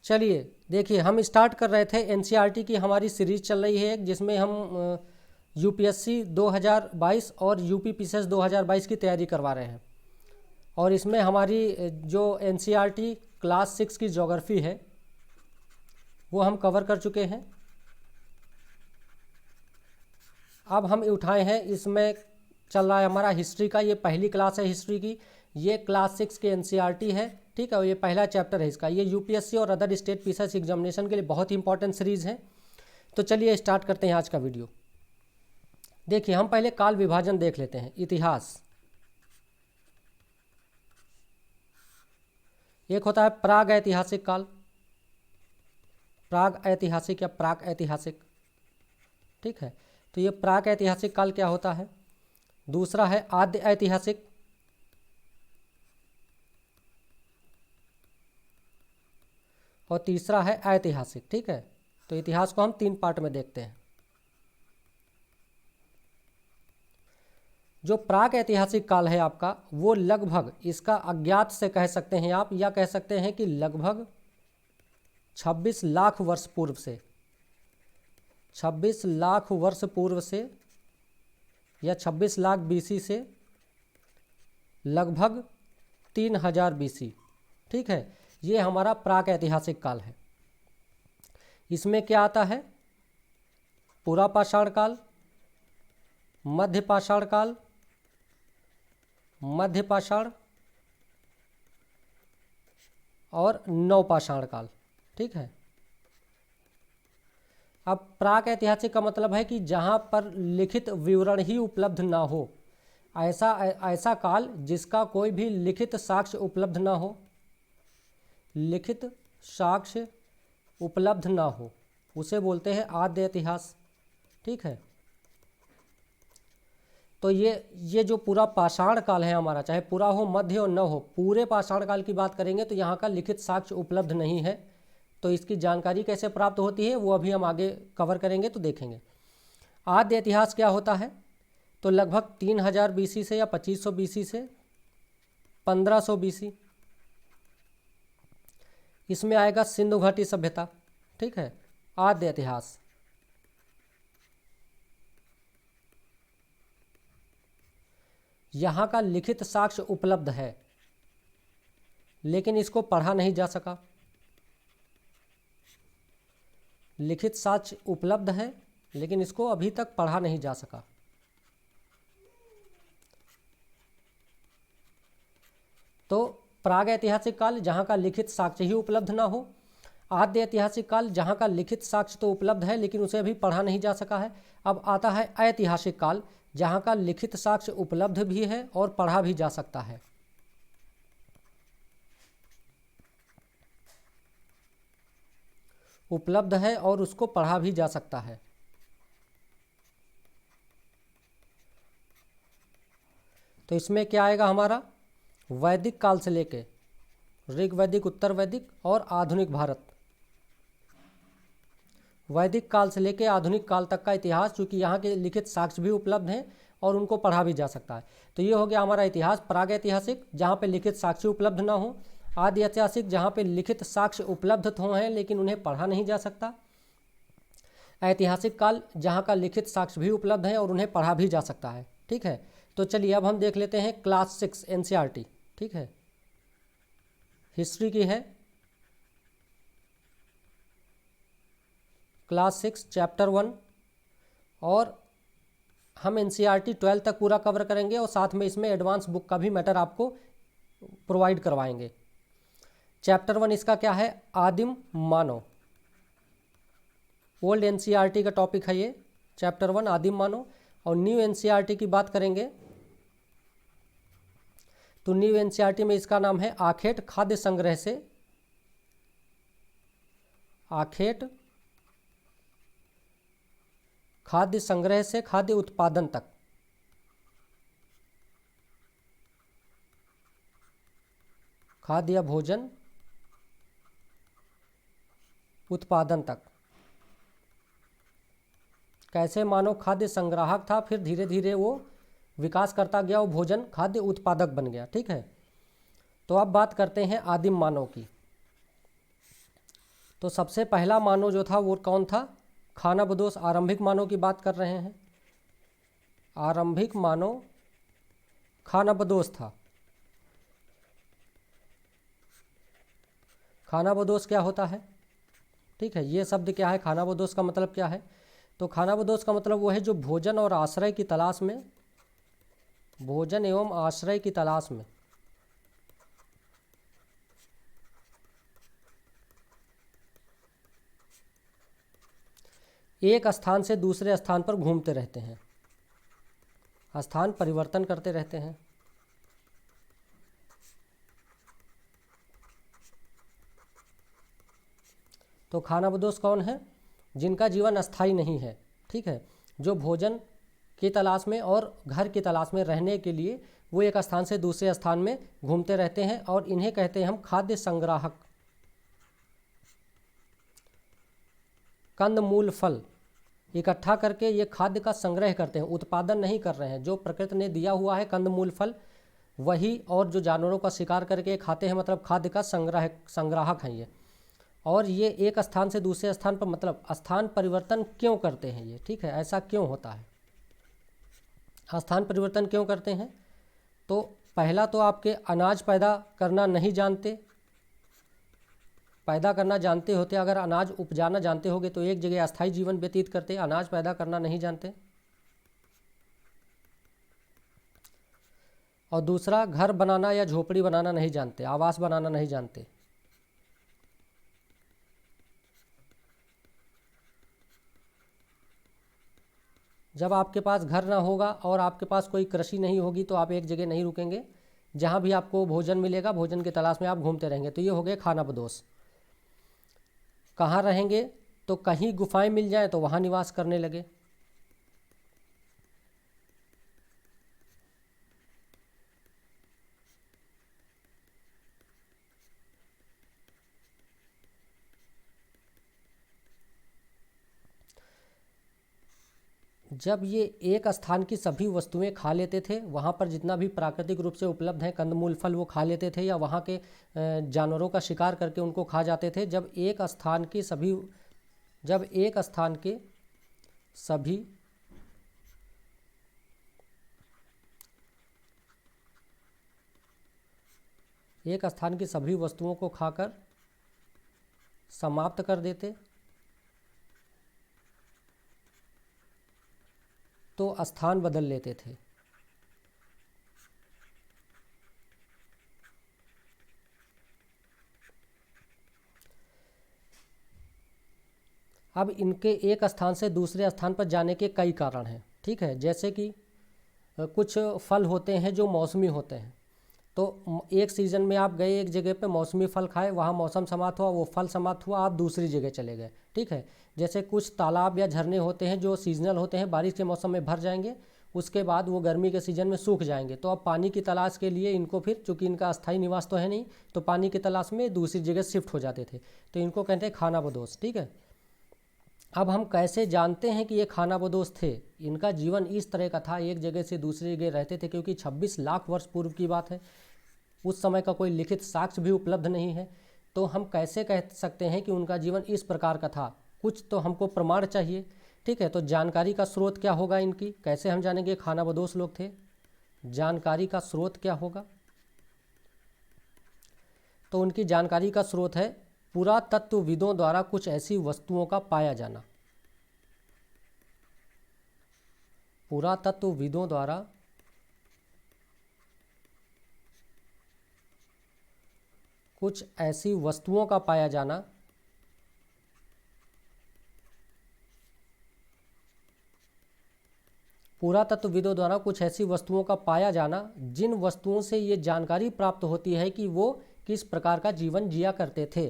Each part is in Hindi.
चलिए देखिए, हम स्टार्ट कर रहे थे एनसीईआरटी की हमारी सीरीज चल रही है एक, जिसमें हम यूपीएससी 2022 और यूपी पीसीएस 2022 की तैयारी करवा रहे हैं। और इसमें हमारी जो एनसीईआरटी क्लास 6 की ज्योग्राफी है वो हम कवर कर चुके हैं। अब हम उठाए हैं, इसमें चल रहा है हमारा हिस्ट्री का, ये पहली क्लास है हिस्ट्री की। ये क्लास 6 के एनसीईआरटी है, ठीक है। और ये पहला चैप्टर है इसका। ये यूपीएससी और अदर स्टेट पीसीएस एग्जामिनेशन के लिए बहुत ही इंपॉर्टेंट सीरीज़ है। तो चलिए स्टार्ट करते हैं आज का वीडियो। देखिए, हम पहले काल विभाजन देख लेते हैं। इतिहास, एक होता है प्राग ऐतिहासिक काल, प्राग ऐतिहासिक या प्राक ऐतिहासिक, ठीक है। तो ये प्राक ऐतिहासिक काल क्या होता है। दूसरा है आद्य ऐतिहासिक, और तीसरा है ऐतिहासिक, ठीक है। तो इतिहास को हम 3 पार्ट में देखते हैं। जो प्राक ऐतिहासिक काल है आपका, वो लगभग, इसका अज्ञात से कह सकते हैं आप, या कह सकते हैं कि लगभग 26 लाख वर्ष पूर्व से, 26 लाख वर्ष पूर्व से या 26 लाख बीसी से लगभग 3000 बीसी, ठीक है। ये हमारा प्राक ऐतिहासिक काल है। इसमें क्या आता है, पुरा पाषाण काल, मध्य पाषाण काल, मध्य पाषाण और नवपाषाण काल, ठीक है। अब प्राक ऐतिहासिक का मतलब है कि जहाँ पर लिखित विवरण ही उपलब्ध ना हो, ऐसा काल जिसका कोई भी लिखित साक्ष्य उपलब्ध ना हो, लिखित साक्ष्य उपलब्ध ना हो, उसे बोलते हैं आद्य इतिहास, ठीक है। तो ये जो पूरा पाषाण काल है हमारा, चाहे पूरा हो, मध्य हो, न हो, पूरे पाषाण काल की बात करेंगे तो यहाँ का लिखित साक्ष्य उपलब्ध नहीं है। तो इसकी जानकारी कैसे प्राप्त होती है वो अभी हम आगे कवर करेंगे, तो देखेंगे। आद्य इतिहास क्या होता है, तो लगभग 3000 बीसी से या 2500 बीसी से 1500 बीसी, इसमें आएगा सिंधु घाटी सभ्यता, ठीक है, आद्य इतिहास। यहाँ का लिखित साक्ष्य उपलब्ध है, लेकिन इसको पढ़ा नहीं जा सका। लिखित साक्ष्य उपलब्ध है, लेकिन इसको अभी तक पढ़ा नहीं जा सका। तो प्राग ऐतिहासिक काल, जहाँ का लिखित साक्ष्य ही उपलब्ध ना हो। आद्य ऐतिहासिक काल, जहाँ का लिखित साक्ष्य तो उपलब्ध है लेकिन उसे अभी पढ़ा नहीं जा सका है। अब आता है ऐतिहासिक काल, जहाँ का लिखित साक्ष्य उपलब्ध भी है और पढ़ा भी जा सकता है। उपलब्ध है और उसको पढ़ा भी जा सकता है। तो इसमें क्या आएगा हमारा, वैदिक काल से लेके ऋग वैदिक, उत्तर वैदिक और आधुनिक भारत। वैदिक काल से लेके आधुनिक काल तक का इतिहास, चूँकि यहाँ के लिखित साक्ष्य भी उपलब्ध हैं और उनको पढ़ा भी जा सकता है। तो ये हो गया हमारा इतिहास। प्राग ऐतिहासिक, जहाँ पे लिखित साक्ष्य उपलब्ध ना हो। आदि ऐतिहासिक, जहाँ पे लिखित साक्ष्य उपलब्ध तो हैं लेकिन उन्हें पढ़ा नहीं जा सकता। ऐतिहासिक काल, जहाँ का लिखित साक्ष्य भी उपलब्ध है और उन्हें पढ़ा भी जा सकता है, ठीक है। तो चलिए अब हम देख लेते हैं क्लास 6 एनसीईआरटी, ठीक है, हिस्ट्री की है। क्लास 6 चैप्टर 1, और हम एनसीईआरटी 12 तक पूरा कवर करेंगे और साथ में इसमें एडवांस बुक का भी मैटर आपको प्रोवाइड करवाएंगे। चैप्टर 1 इसका क्या है, आदिम मानव। ओल्ड एनसीईआरटी का टॉपिक है ये, चैप्टर 1 आदिम मानव। और न्यू एनसीईआरटी की बात करेंगे तो न्यू एनसीईआरटी में इसका नाम है आखेट खाद्य संग्रह से, आखेट खाद्य संग्रह से खाद्य उत्पादन तक। खाद्य या भोजन उत्पादन तक। कैसे मानव खाद्य संग्राहक था, फिर धीरे धीरे वो विकास करता गया, वो भोजन खाद्य उत्पादक बन गया, ठीक है। तो अब बात करते हैं आदिम मानव की। तो सबसे पहला मानव जो था वो कौन था? खानाबदोश। आरंभिक मानव की बात कर रहे हैं। आरंभिक मानव खानाबदोश था। खानाबदोश क्या होता है? ठीक है, ये शब्द क्या है? खानाबदोश का मतलब क्या है? तो खानाबदोश का मतलब वो है जो भोजन और आश्रय की तलाश में, भोजन एवं आश्रय की तलाश में एक स्थान से दूसरे स्थान पर घूमते रहते हैं, स्थान परिवर्तन करते रहते हैं। तो खानाबदोश कौन है? जिनका जीवन अस्थायी नहीं है। ठीक है, जो भोजन की तलाश में और घर की तलाश में रहने के लिए वो एक स्थान से दूसरे स्थान में घूमते रहते हैं, और इन्हें कहते हैं हम खाद्य संग्राहक। कंदमूल फल इकट्ठा करके ये खाद्य का संग्रह करते हैं, उत्पादन नहीं कर रहे हैं। जो प्रकृति ने दिया हुआ है कंदमूल फल वही, और जो जानवरों का शिकार करके खाते हैं, मतलब खाद्य का संग्राहक हैं ये। और ये एक स्थान से दूसरे स्थान पर, मतलब स्थान परिवर्तन क्यों करते हैं ये? ठीक है, ऐसा क्यों होता है? स्थान परिवर्तन क्यों करते हैं? तो पहला तो आपके अनाज पैदा करना नहीं जानते, पैदा करना जानते होते, अगर अनाज उपजाना जानते होगे तो एक जगह अस्थायी जीवन व्यतीत करते। अनाज पैदा करना नहीं जानते। और दूसरा, घर बनाना या झोपड़ी बनाना नहीं जानते, आवास बनाना नहीं जानते। जब आपके पास घर ना होगा और आपके पास कोई कृषि नहीं होगी तो आप एक जगह नहीं रुकेंगे, जहाँ भी आपको भोजन मिलेगा भोजन की तलाश में आप घूमते रहेंगे। तो ये हो गए खानाबदोश। कहाँ रहेंगे? तो कहीं गुफाएं मिल जाए तो वहाँ निवास करने लगे। जब ये एक स्थान की सभी वस्तुएं खा लेते थे, वहाँ पर जितना भी प्राकृतिक रूप से उपलब्ध है कंदमूल फल वो खा लेते थे, या वहाँ के जानवरों का शिकार करके उनको खा जाते थे। जब एक स्थान की सभी जब एक स्थान के सभी एक स्थान की सभी वस्तुओं को खाकर समाप्त कर देते तो स्थान बदल लेते थे। अब इनके एक स्थान से दूसरे स्थान पर जाने के कई कारण हैं। ठीक है, जैसे कि कुछ फल होते हैं जो मौसमी होते हैं। तो एक सीज़न में आप गए एक जगह पे, मौसमी फल खाए, वहाँ मौसम समाप्त हुआ, वो फल समाप्त हुआ, आप दूसरी जगह चले गए। ठीक है, जैसे कुछ तालाब या झरने होते हैं जो सीजनल होते हैं, बारिश के मौसम में भर जाएंगे, उसके बाद वो गर्मी के सीज़न में सूख जाएंगे। तो अब पानी की तलाश के लिए इनको फिर, चूँकि इनका अस्थायी निवास तो है नहीं, तो पानी की तलाश में दूसरी जगह शिफ्ट हो जाते थे। तो इनको कहते हैं खानाबदोश। ठीक है, अब हम कैसे जानते हैं कि ये खानाबदोश थे? इनका जीवन इस तरह का था, एक जगह से दूसरी जगह रहते थे, क्योंकि 26 लाख वर्ष पूर्व की बात है, उस समय का कोई लिखित साक्ष्य भी उपलब्ध नहीं है। तो हम कैसे कह सकते हैं कि उनका जीवन इस प्रकार का था? कुछ तो हमको प्रमाण चाहिए। ठीक है, तो जानकारी का स्रोत क्या होगा इनकी? कैसे हम जानेंगे खानाबदोश लोग थे? जानकारी का स्रोत क्या होगा? तो उनकी जानकारी का स्रोत है पुरातत्वविदों द्वारा कुछ ऐसी वस्तुओं का पाया जाना। पुरातत्वविदों द्वारा कुछ ऐसी वस्तुओं का पाया जाना पुरातत्वविदों द्वारा कुछ ऐसी वस्तुओं का पाया जाना जिन वस्तुओं से ये जानकारी प्राप्त होती है कि वो किस प्रकार का जीवन जिया करते थे।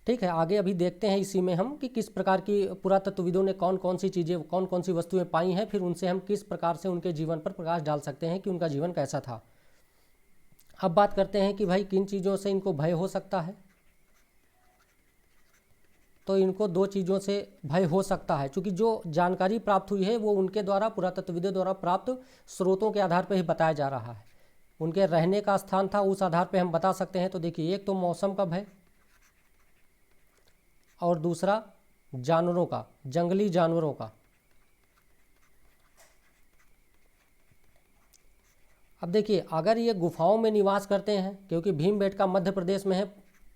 ठीक है, आगे अभी देखते हैं इसी में हम कि किस प्रकार की पुरातत्वविदों ने कौन कौन सी चीज़ें, कौन कौन सी वस्तुएं पाई हैं, फिर उनसे हम किस प्रकार से उनके जीवन पर प्रकाश डाल सकते हैं कि उनका जीवन कैसा था। अब बात करते हैं कि भाई किन चीज़ों से इनको भय हो सकता है। तो इनको दो चीज़ों से भय हो सकता है, क्योंकि जो जानकारी प्राप्त हुई है वो उनके द्वारा, पुरातत्वविदों द्वारा प्राप्त स्रोतों के आधार पर ही बताया जा रहा है। उनके रहने का स्थान था, उस आधार पर हम बता सकते हैं। तो देखिए, एक तो मौसम का भय, और दूसरा जानवरों का, जंगली जानवरों का। अब देखिए, अगर ये गुफाओं में निवास करते हैं, क्योंकि भीमबेटका मध्य प्रदेश में है,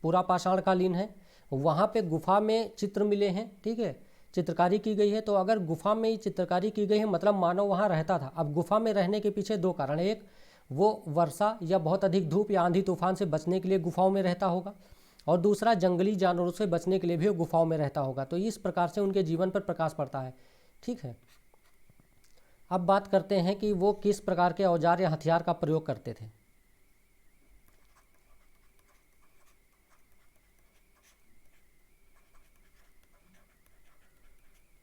पूरा पाषाणकालीन है, वहाँ पे गुफा में चित्र मिले हैं, ठीक है, चित्रकारी की गई है। तो अगर गुफा में ही चित्रकारी की गई है मतलब मानव वहाँ रहता था। अब गुफा में रहने के पीछे दो कारण है, एक वो वर्षा या बहुत अधिक धूप या आंधी तूफान से बचने के लिए गुफाओं में रहता होगा, और दूसरा जंगली जानवरों से बचने के लिए भी वो गुफाओं में रहता होगा। तो इस प्रकार से उनके जीवन पर प्रकाश पड़ता है, ठीक है। अब बात करते हैं कि वो किस प्रकार के औजार या हथियार का प्रयोग करते थे।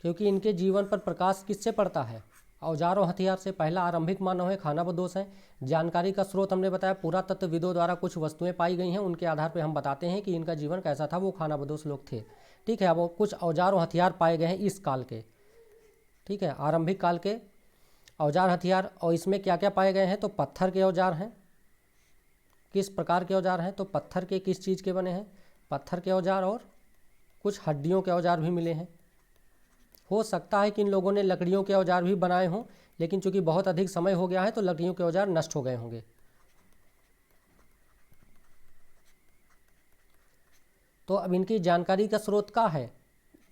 क्योंकि इनके जीवन पर प्रकाश किससे पड़ता है, औजार और हथियार से। पहला आरंभिक मानव है, खानाबदोश है। जानकारी का स्रोत हमने बताया, पुरातत्वविदों द्वारा कुछ वस्तुएं पाई गई हैं, उनके आधार पर हम बताते हैं कि इनका जीवन कैसा था, वो खानाबदोश लोग थे, ठीक है। अब कुछ औजार और हथियार पाए गए हैं इस काल के, ठीक है, आरंभिक काल के औजार हथियार। और इसमें क्या क्या पाए गए हैं, तो पत्थर के औजार हैं। किस प्रकार के औजार हैं, तो पत्थर के, किस चीज़ के बने हैं, पत्थर के औजार, और कुछ हड्डियों के औजार भी मिले हैं। हो सकता है कि इन लोगों ने लकड़ियों के औजार भी बनाए हों, लेकिन चूंकि बहुत अधिक समय हो गया है तो लकड़ियों के औजार नष्ट हो गए होंगे। तो अब इनकी जानकारी का स्रोत क्या है,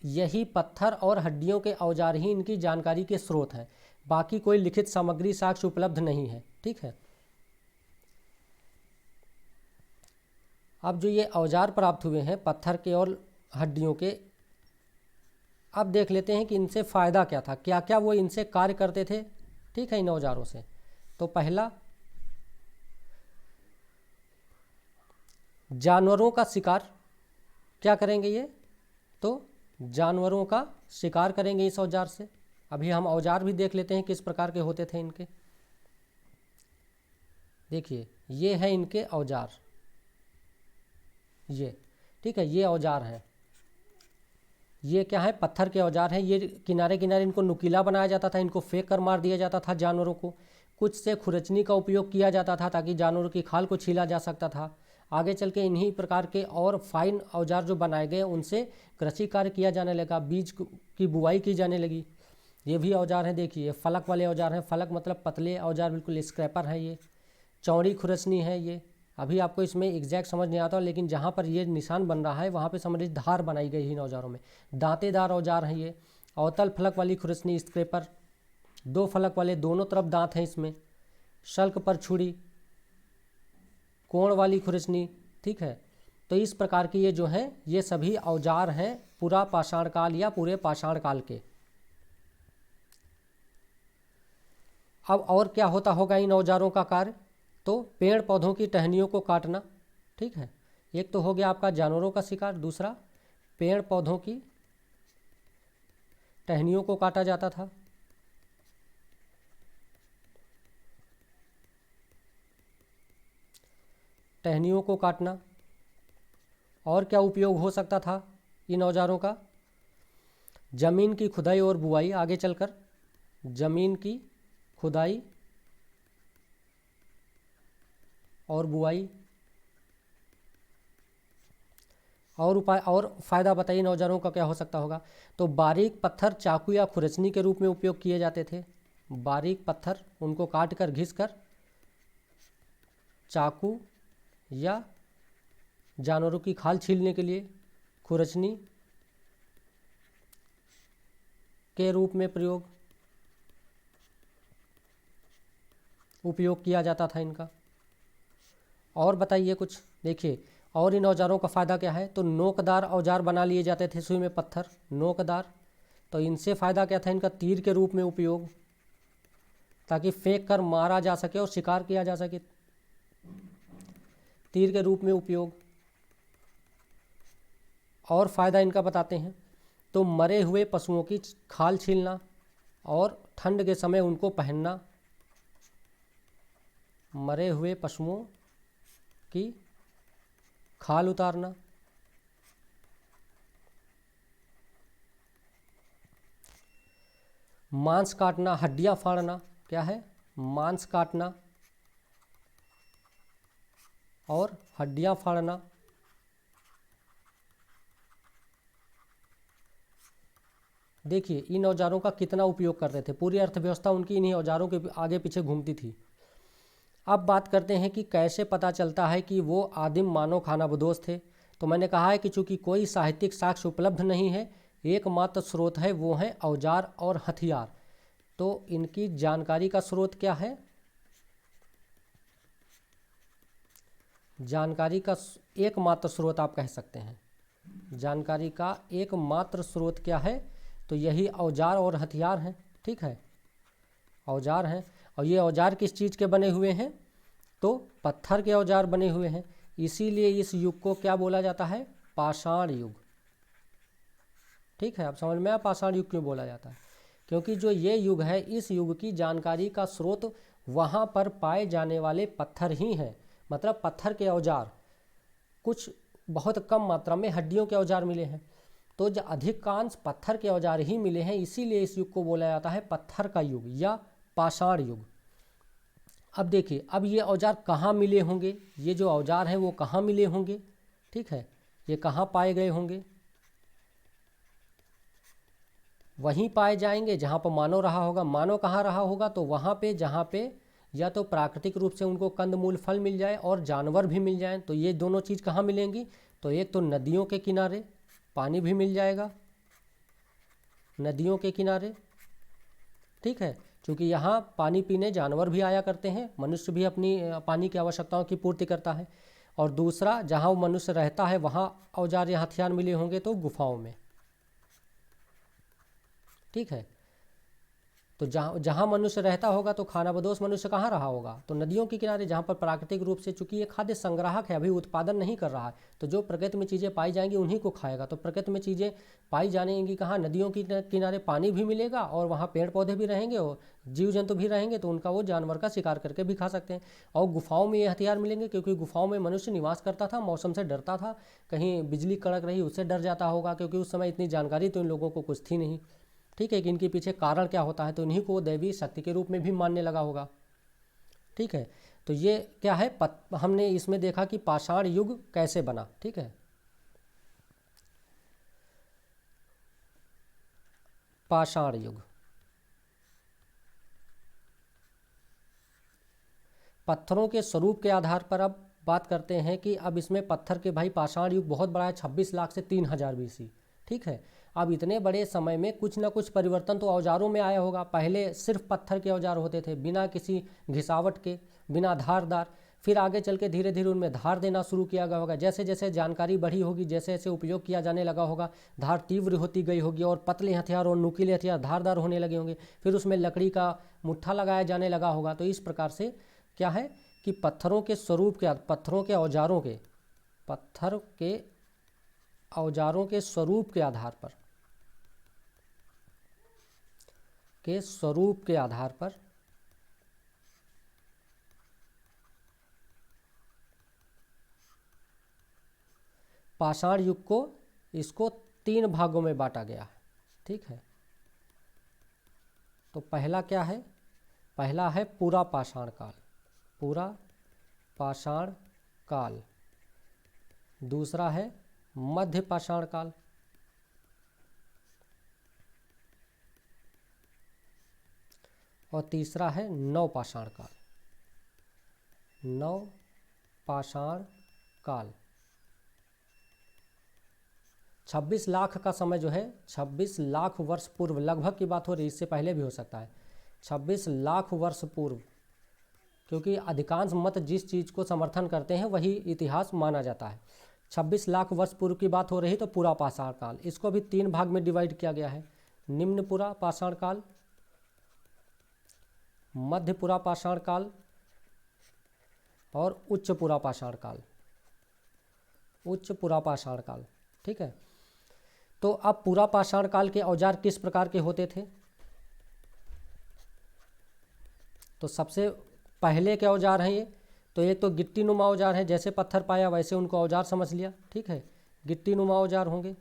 यही पत्थर और हड्डियों के औजार ही इनकी जानकारी के स्रोत हैं। बाकी कोई लिखित सामग्री साक्ष्य उपलब्ध नहीं है, ठीक है। अब जो ये औजार प्राप्त हुए हैं पत्थर के और हड्डियों के, अब देख लेते हैं कि इनसे फ़ायदा क्या था, क्या क्या वो इनसे कार्य करते थे, ठीक है, इन औजारों से। तो पहला, जानवरों का शिकार क्या करेंगे ये, तो जानवरों का शिकार करेंगे इस औजार से। अभी हम औजार भी देख लेते हैं किस प्रकार के होते थे इनके। देखिए, ये है इनके औजार, ये, ठीक है, ये औजार हैं। ये क्या है, पत्थर के औजार हैं। ये किनारे किनारे इनको नुकीला बनाया जाता था, इनको फेंक कर मार दिया जाता था जानवरों को। कुछ से खुरचनी का उपयोग किया जाता था ताकि जानवरों की खाल को छीला जा सकता था। आगे चल के इन्हीं प्रकार के और फाइन औजार जो बनाए गए उनसे कृषि कार्य किया जाने लगा, बीज की बुआई की जाने लगी। ये भी औजार हैं, देखिए फलक वाले औजार हैं, फलक मतलब पतले औजार, बिल्कुल स्क्रैपर हैं ये। चौड़ी खुरचनी है ये। अभी आपको इसमें एग्जैक्ट समझ नहीं आता, लेकिन जहाँ पर ये निशान बन रहा है वहाँ पे समझ लीजिए धार बनाई गई है इन औजारों में। दांतेदार औजार हैं ये। अवतल फलक वाली खुरचनी स्क्रैपर, दो फलक वाले दोनों तरफ दांत हैं इसमें। शल्क पर छुरी, कोण वाली खुरचनी, ठीक है। तो इस प्रकार की ये जो हैं ये सभी औजार हैं पूरा पाषाण काल या पूरे पाषाण काल के। अब और क्या होता होगा इन औजारों का कार्य, तो पेड़ पौधों की टहनियों को काटना, ठीक है। एक तो हो गया आपका जानवरों का शिकार, दूसरा पेड़ पौधों की टहनियों को काटा जाता था। टहनियों को काटना। और क्या उपयोग हो सकता था इन औजारों का, जमीन की खुदाई और बुआई। आगे चलकर जमीन की खुदाई और बुआई। और उपाय और फ़ायदा बताइए इन औजारों का क्या हो सकता होगा, तो बारीक पत्थर चाकू या खुरचनी के रूप में उपयोग किए जाते थे। बारीक पत्थर उनको काट कर घिस कर चाकू या जानवरों की खाल छीलने के लिए खुरचनी के रूप में उपयोग किया जाता था इनका। और बताइए कुछ, देखिए और इन औजारों का फ़ायदा क्या है, तो नोकदार औजार बना लिए जाते थे सुई में पत्थर, नोकदार। तो इनसे फ़ायदा क्या था, इनका तीर के रूप में उपयोग, ताकि फेंक कर मारा जा सके और शिकार किया जा सके, तीर के रूप में उपयोग। और फ़ायदा इनका बताते हैं, तो मरे हुए पशुओं की खाल छीलना और ठंड के समय उनको पहनना। मरे हुए पशुओं की खाल उतारना। मांस काटना, हड्डियां फाड़ना, क्या है, मांस काटना और हड्डियां फाड़ना। देखिए इन औजारों का कितना उपयोग करते थे, पूरी अर्थव्यवस्था उनकी इन्हीं औजारों के आगे पीछे घूमती थी। अब बात करते हैं कि कैसे पता चलता है कि वो आदिम मानव खानाबदोश थे। तो मैंने कहा है कि चूंकि कोई साहित्यिक साक्ष्य उपलब्ध नहीं है, एकमात्र स्रोत है वो हैं औजार और हथियार। तो इनकी जानकारी का स्रोत क्या है? जानकारी का एकमात्र स्रोत आप कह सकते हैं। जानकारी का एकमात्र स्रोत क्या है? तो यही औजार और हथियार हैं। ठीक है, औजार हैं। और ये औजार किस चीज़ के बने हुए हैं? तो पत्थर के औजार बने हुए हैं। इसीलिए इस युग को क्या बोला जाता है? पाषाण युग। ठीक है, अब समझ में आया पाषाण युग क्यों बोला जाता है? क्योंकि जो ये युग है, इस युग की जानकारी का स्रोत वहाँ पर पाए जाने वाले पत्थर ही हैं। मतलब पत्थर के औजार, कुछ बहुत कम मात्रा में हड्डियों के औजार मिले हैं। तो जो अधिकांश पत्थर के औजार ही मिले हैं, इसीलिए इस युग को बोला जाता है पत्थर का युग या पाषाण युग। अब देखिए, अब ये औजार कहाँ मिले होंगे? ये जो औजार हैं वो कहाँ मिले होंगे? ठीक है, ये कहाँ पाए गए होंगे? वहीं पाए जाएंगे जहाँ पर मानव रहा होगा। मानव कहाँ रहा होगा? तो वहाँ पे जहाँ पे या तो प्राकृतिक रूप से उनको कंदमूल फल मिल जाए और जानवर भी मिल जाएं। तो ये दोनों चीज़ कहाँ मिलेंगी? तो एक तो नदियों के किनारे पानी भी मिल जाएगा, नदियों के किनारे। ठीक है, क्योंकि यहाँ पानी पीने जानवर भी आया करते हैं, मनुष्य भी अपनी पानी की आवश्यकताओं की पूर्ति करता है। और दूसरा, जहाँ वो मनुष्य रहता है वहाँ औजार या हथियार मिले होंगे, तो गुफाओं में। ठीक है, तो जहाँ जहाँ मनुष्य रहता होगा तो खानाबदोश मनुष्य कहाँ रहा होगा? तो नदियों के किनारे, जहाँ पर प्राकृतिक रूप से, चूंकि ये खाद्य संग्राहक है, अभी उत्पादन नहीं कर रहा है, तो जो प्रकृति में चीज़ें पाई जाएंगी उन्हीं को खाएगा। तो प्रकृति में चीज़ें पाई जानेंगी कहाँ? नदियों के किनारे पानी भी मिलेगा और वहाँ पेड़ पौधे भी रहेंगे और जीव जंतु भी रहेंगे, तो उनका वो जानवर का शिकार करके भी खा सकते हैं। और गुफाओं में ये हथियार मिलेंगे, क्योंकि गुफाओं में मनुष्य निवास करता था, मौसम से डरता था, कहीं बिजली कड़क रही उससे डर जाता होगा, क्योंकि उस समय इतनी जानकारी तो इन लोगों को कुछ थी नहीं। ठीक है, कि इनके पीछे कारण क्या होता है, तो इन्हीं को दैवी शक्ति के रूप में भी मानने लगा होगा। ठीक है, तो ये क्या है, हमने इसमें देखा कि पाषाण युग कैसे बना। ठीक है, पाषाण युग, पत्थरों के स्वरूप के आधार पर अब बात करते हैं कि अब इसमें पत्थर के, भाई पाषाण युग बहुत बड़ा है, 26 लाख से 3000 BC। ठीक है, अब इतने बड़े समय में कुछ ना कुछ परिवर्तन तो औजारों में आया होगा। पहले सिर्फ पत्थर के औजार होते थे, बिना किसी घिसावट के, बिना धारदार। फिर आगे चल के धीरे धीरे उनमें धार देना शुरू किया गया होगा। जैसे जैसे जानकारी बढ़ी होगी, जैसे जैसे उपयोग किया जाने लगा होगा, धार तीव्र होती गई होगी और पतले हथियार और नुकीले हथियार धारदार होने लगे होंगे। फिर उसमें लकड़ी का मुट्ठा लगाया जाने लगा होगा। तो इस प्रकार से क्या है कि पत्थरों के स्वरूप के, पत्थरों के औजारों के, पत्थर के औजारों के स्वरूप के आधार पर, के स्वरूप के आधार पर पाषाण युग को, इसको 3 भागों में बांटा गया है। ठीक है, तो पहला क्या है? पहला है पूरा पाषाण काल, पूरा पाषाण काल। दूसरा है मध्य पाषाण काल। और तीसरा है नव पाषाण काल, नव पाषाण काल। 26 लाख का समय जो है, 26 लाख वर्ष पूर्व लगभग की बात हो रही, इससे पहले भी हो सकता है, 26 लाख वर्ष पूर्व, क्योंकि अधिकांश मत जिस चीज़ को समर्थन करते हैं वही इतिहास माना जाता है। 26 लाख वर्ष पूर्व की बात हो रही, तो पूरा पाषाण काल। इसको भी 3 भाग में डिवाइड किया गया है, निम्न पूरा पाषाण काल, मध्य पूरा पाषाण काल और उच्च पूरा पाषाण काल, उच्च पूरा पाषाण काल। ठीक है, तो अब पूरा पाषाण काल के औजार किस प्रकार के होते थे? तो सबसे पहले के औजार हैं ये, तो एक तो गिट्टी नुमा औजार है, जैसे पत्थर पाया वैसे उनको औजार समझ लिया। ठीक है, गिट्टी नुमा औजार होंगे।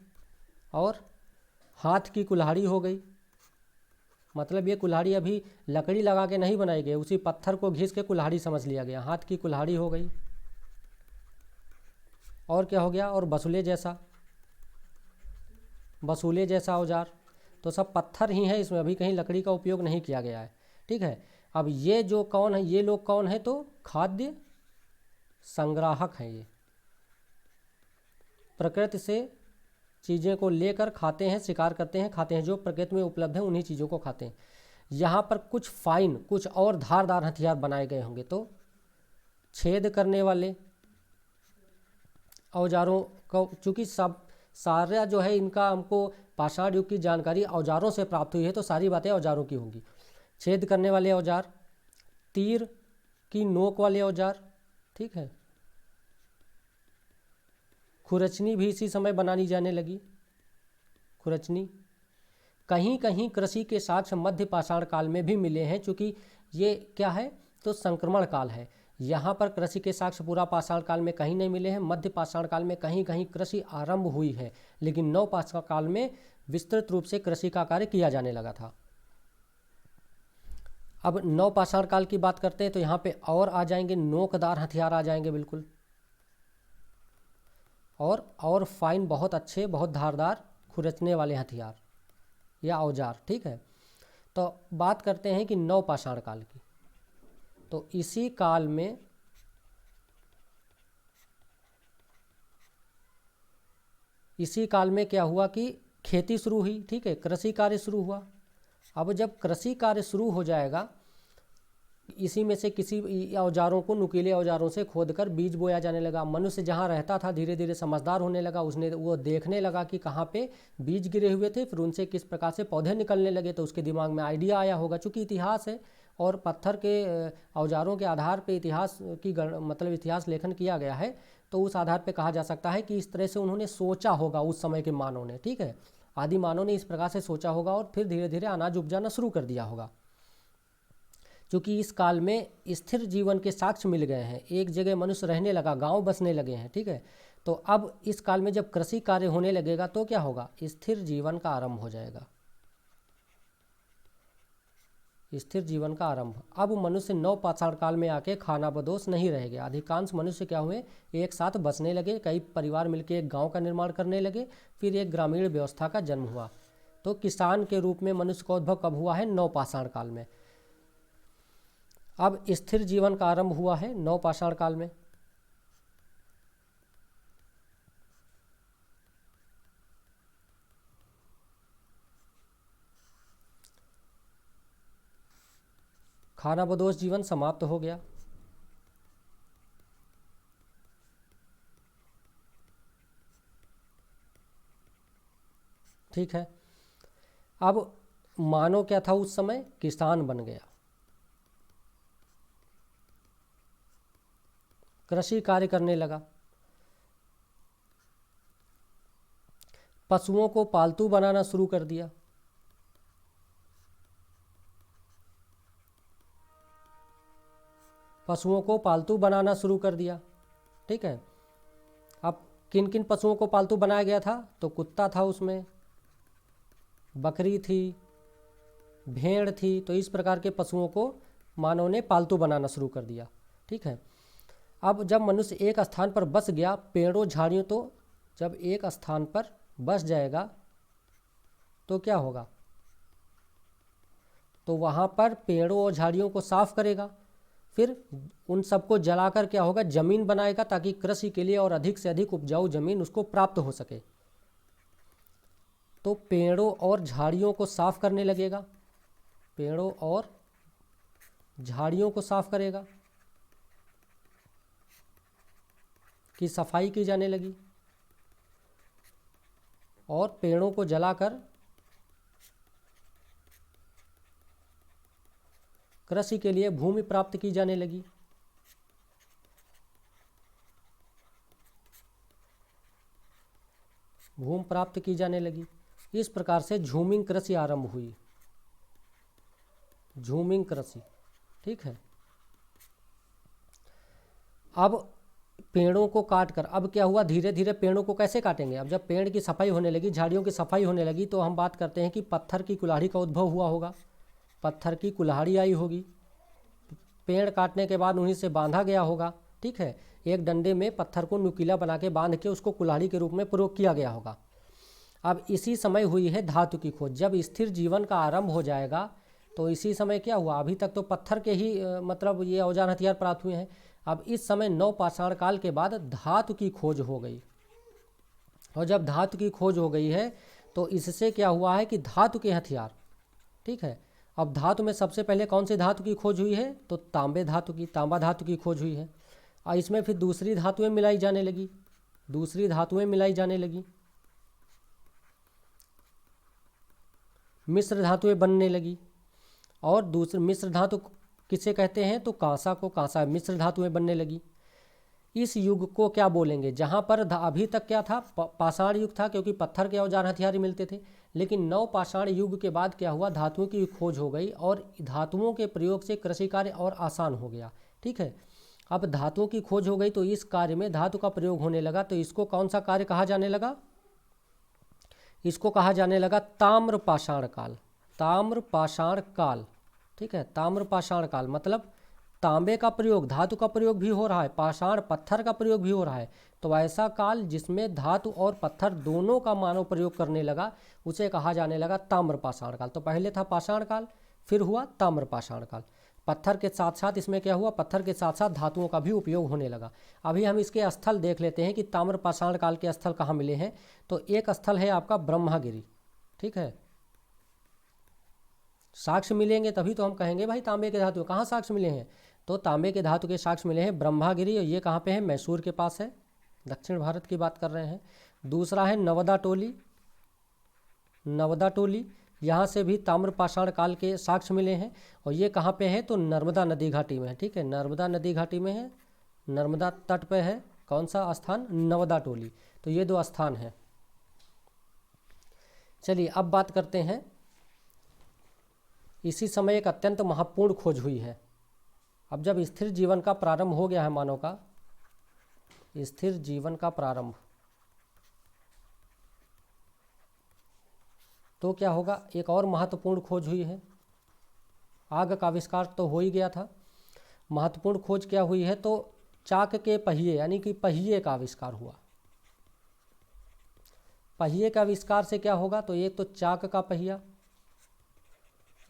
और हाथ की कुल्हाड़ी हो गई, मतलब ये कुल्हाड़ी अभी लकड़ी लगा के नहीं बनाई गई, उसी पत्थर को घिस के कुल्हाड़ी समझ लिया गया, हाथ की कुल्हाड़ी हो गई। और क्या हो गया? और बसूले जैसा, बसूले जैसा औजार, तो सब पत्थर ही है, इसमें अभी कहीं लकड़ी का उपयोग नहीं किया गया है। ठीक है, अब ये जो कौन है, ये लोग कौन है, तो खाद्य संग्राहक हैं। ये प्रकृति से चीज़ें को लेकर खाते हैं, शिकार करते हैं, खाते हैं, जो प्रकृति में उपलब्ध है उन्हीं चीज़ों को खाते हैं। यहाँ पर कुछ फाइन, कुछ और धारदार हथियार बनाए गए होंगे, तो छेद करने वाले औजारों को, चूँकि सब सारा जो है इनका हमको पाषाण युग की जानकारी औजारों से प्राप्त हुई है, तो सारी बातें औजारों की होंगी। छेद करने वाले औजार, तीर की नोक वाले औजार, ठीक है। खुरचनी भी इसी समय बनानी जाने लगी, खुरचनी। कहीं कहीं कृषि के साक्ष्य मध्य पाषाण काल में भी मिले हैं, चूँकि ये क्या है, तो संक्रमण काल है। यहाँ पर कृषि के साक्ष्य पूरा पाषाण काल में कहीं नहीं मिले हैं। मध्य पाषाण काल में कहीं कहीं कृषि आरंभ हुई है, लेकिन नव पाषाण काल में विस्तृत रूप से कृषि का कार्य किया जाने लगा था। अब नव पाषाण काल की बात करते हैं तो यहाँ पे और आ जाएंगे नोकदार हथियार आ जाएंगे, बिल्कुल, और फाइन, बहुत अच्छे, बहुत धारदार खुरचने वाले हथियार या औजार। ठीक है, तो बात करते हैं कि नव पाषाण काल की। तो इसी काल में क्या हुआ कि खेती शुरू हुई। ठीक है, कृषि कार्य शुरू हुआ। अब जब कृषि कार्य शुरू हो जाएगा, इसी में से किसी औजारों को, नुकीले औजारों से खोदकर बीज बोया जाने लगा। मनुष्य जहाँ रहता था धीरे धीरे समझदार होने लगा, उसने वो देखने लगा कि कहाँ पे बीज गिरे हुए थे, फिर उनसे किस प्रकार से पौधे निकलने लगे, तो उसके दिमाग में आइडिया आया होगा। चूँकि इतिहास है और पत्थर के औजारों के आधार पे इतिहास की मतलब इतिहास लेखन किया गया है, तो उस आधार पे कहा जा सकता है कि इस तरह से उन्होंने सोचा होगा उस समय के मानव ने। ठीक है, आदि मानव ने इस प्रकार से सोचा होगा और फिर धीरे धीरे अनाज उपजाना शुरू कर दिया होगा। क्योंकि इस काल में स्थिर जीवन के साक्ष्य मिल गए हैं, एक जगह मनुष्य रहने लगा, गांव बसने लगे हैं। ठीक है, तो अब इस काल में जब कृषि कार्य होने लगेगा तो क्या होगा, स्थिर जीवन का आरंभ हो जाएगा, स्थिर जीवन का आरंभ। अब मनुष्य नव पाषाण काल में आके खानाबदोश नहीं रह गया। अधिकांश मनुष्य क्या हुए, एक साथ बसने लगे, कई परिवार मिलकर एक गांव का निर्माण करने लगे, फिर एक ग्रामीण व्यवस्था का जन्म हुआ। तो किसान के रूप में मनुष्य का उद्भव कब हुआ है, नव पाषाण काल में। अब स्थिर जीवन का आरंभ हुआ है नव पाषाण काल में। खानाबदोश जीवन समाप्त हो गया। ठीक है, अब मानव क्या था उस समय, किसान बन गया, कृषि कार्य करने लगा, पशुओं को पालतू बनाना शुरू कर दिया। पशुओं को पालतू बनाना शुरू कर दिया। ठीक है, अब किन किन पशुओं को पालतू बनाया गया था, तो कुत्ता था उसमें, बकरी थी, भेड़ थी। तो इस प्रकार के पशुओं को मानव ने पालतू बनाना शुरू कर दिया। ठीक है, अब जब मनुष्य एक स्थान पर बस गया, पेड़ों झाड़ियों, तो जब एक स्थान पर बस जाएगा तो क्या होगा, तो वहाँ पर पेड़ों और झाड़ियों को साफ करेगा, फिर उन सबको जलाकर क्या होगा, जमीन बनाएगा, ताकि कृषि के लिए और अधिक से अधिक उपजाऊ जमीन उसको प्राप्त हो सके। तो पेड़ों और झाड़ियों को साफ करने लगेगा, पेड़ों और झाड़ियों को साफ करेगा, की सफाई की जाने लगी, और पेड़ों को जलाकर कृषि के लिए भूमि प्राप्त की जाने लगी। भूमि प्राप्त की जाने लगी। इस प्रकार से झूमिंग कृषि आरंभ हुई, झूमिंग कृषि। ठीक है, अब पेड़ों को काटकर, अब क्या हुआ, धीरे धीरे पेड़ों को कैसे काटेंगे। अब जब पेड़ की सफाई होने लगी, झाड़ियों की सफाई होने लगी, तो हम बात करते हैं कि पत्थर की कुल्हाड़ी का उद्भव हुआ होगा, पत्थर की कुल्हाड़ी आई होगी, पेड़ काटने के बाद उन्हीं से बांधा गया होगा। ठीक है, एक डंडे में पत्थर को नुकीला बना के बांध के उसको कुल्हाड़ी के रूप में प्रयोग किया गया होगा। अब इसी समय हुई है धातु की खोज। जब स्थिर जीवन का आरंभ हो जाएगा तो इसी समय क्या हुआ, अभी तक तो पत्थर के ही मतलब ये औजार हथियार प्राप्त हुए हैं। अब इस समय नवपाषाण काल के बाद धातु की खोज हो गई, और जब धातु की खोज हो गई है तो इससे क्या हुआ है कि धातु के हथियार, ठीक है। अब धातु में सबसे पहले कौन सी धातु की खोज हुई है, तो तांबा धातु की खोज हुई है। और इसमें फिर दूसरी धातुएं मिलाई जाने लगी, मिश्र धातुएं बनने लगी। और दूसरी मिश्र धातु किसे कहते हैं, तो कांसा मिश्र धातुएं बनने लगी। इस युग को क्या बोलेंगे, जहाँ पर अभी तक क्या था, पाषाण युग था, क्योंकि पत्थर के औजार हथियार ही मिलते थे। लेकिन नव पाषाण युग के बाद क्या हुआ, धातुओं की खोज हो गई और धातुओं के प्रयोग से कृषि कार्य और आसान हो गया, ठीक है। अब धातुओं की खोज हो गई तो इस कार्य में धातु का प्रयोग होने लगा, तो इसको कौन सा कार्य कहा जाने लगा, इसको कहा जाने लगा ताम्रपाषाण काल, ठीक है। ताम्रपाषाण काल मतलब तांबे का प्रयोग, धातु का प्रयोग भी हो रहा है, पाषाण पत्थर का प्रयोग भी हो रहा है। तो ऐसा काल जिसमें धातु और पत्थर दोनों का मानव प्रयोग करने लगा, उसे कहा जाने लगा ताम्रपाषाण काल। तो पहले था पाषाण काल, फिर हुआ ताम्रपाषाण काल। पत्थर के साथ साथ इसमें क्या हुआ, पत्थर के साथ साथ धातुओं का भी उपयोग होने लगा। अभी हम इसके स्थल देख लेते हैं कि ताम्रपाषाण काल के स्थल कहाँ मिले हैं। तो एक स्थल है आपका ब्रह्मागिरी, ठीक है। साक्ष्य मिलेंगे तभी तो हम कहेंगे भाई तांबे के धातु कहाँ साक्ष्य मिले हैं, तो तांबे के धातु के साक्ष्य मिले हैं ब्रह्मागिरी, और ये कहाँ पे है, मैसूर के पास है, दक्षिण भारत की बात कर रहे हैं। दूसरा है नवदा टोली, यहाँ से भी ताम्रपाषाण काल के साक्ष्य मिले हैं, और ये कहाँ पे है, तो नर्मदा नदी घाटी में है, ठीक है। नर्मदा नदी घाटी में है, नर्मदा तट पे है कौन सा स्थान, नवदा टोली। तो ये दो स्थान हैं। चलिए अब बात करते हैं, इसी समय एक अत्यंत महत्वपूर्ण खोज हुई है। अब जब स्थिर जीवन का प्रारंभ हो गया है, मानव का स्थिर जीवन का प्रारंभ, तो क्या होगा, एक और महत्वपूर्ण खोज हुई है। आग का आविष्कार तो हो ही गया था, महत्वपूर्ण खोज क्या हुई है, तो चाक के पहिए यानी कि पहिए का आविष्कार हुआ। पहिए का आविष्कार से क्या होगा, तो एक तो चाक का पहिया,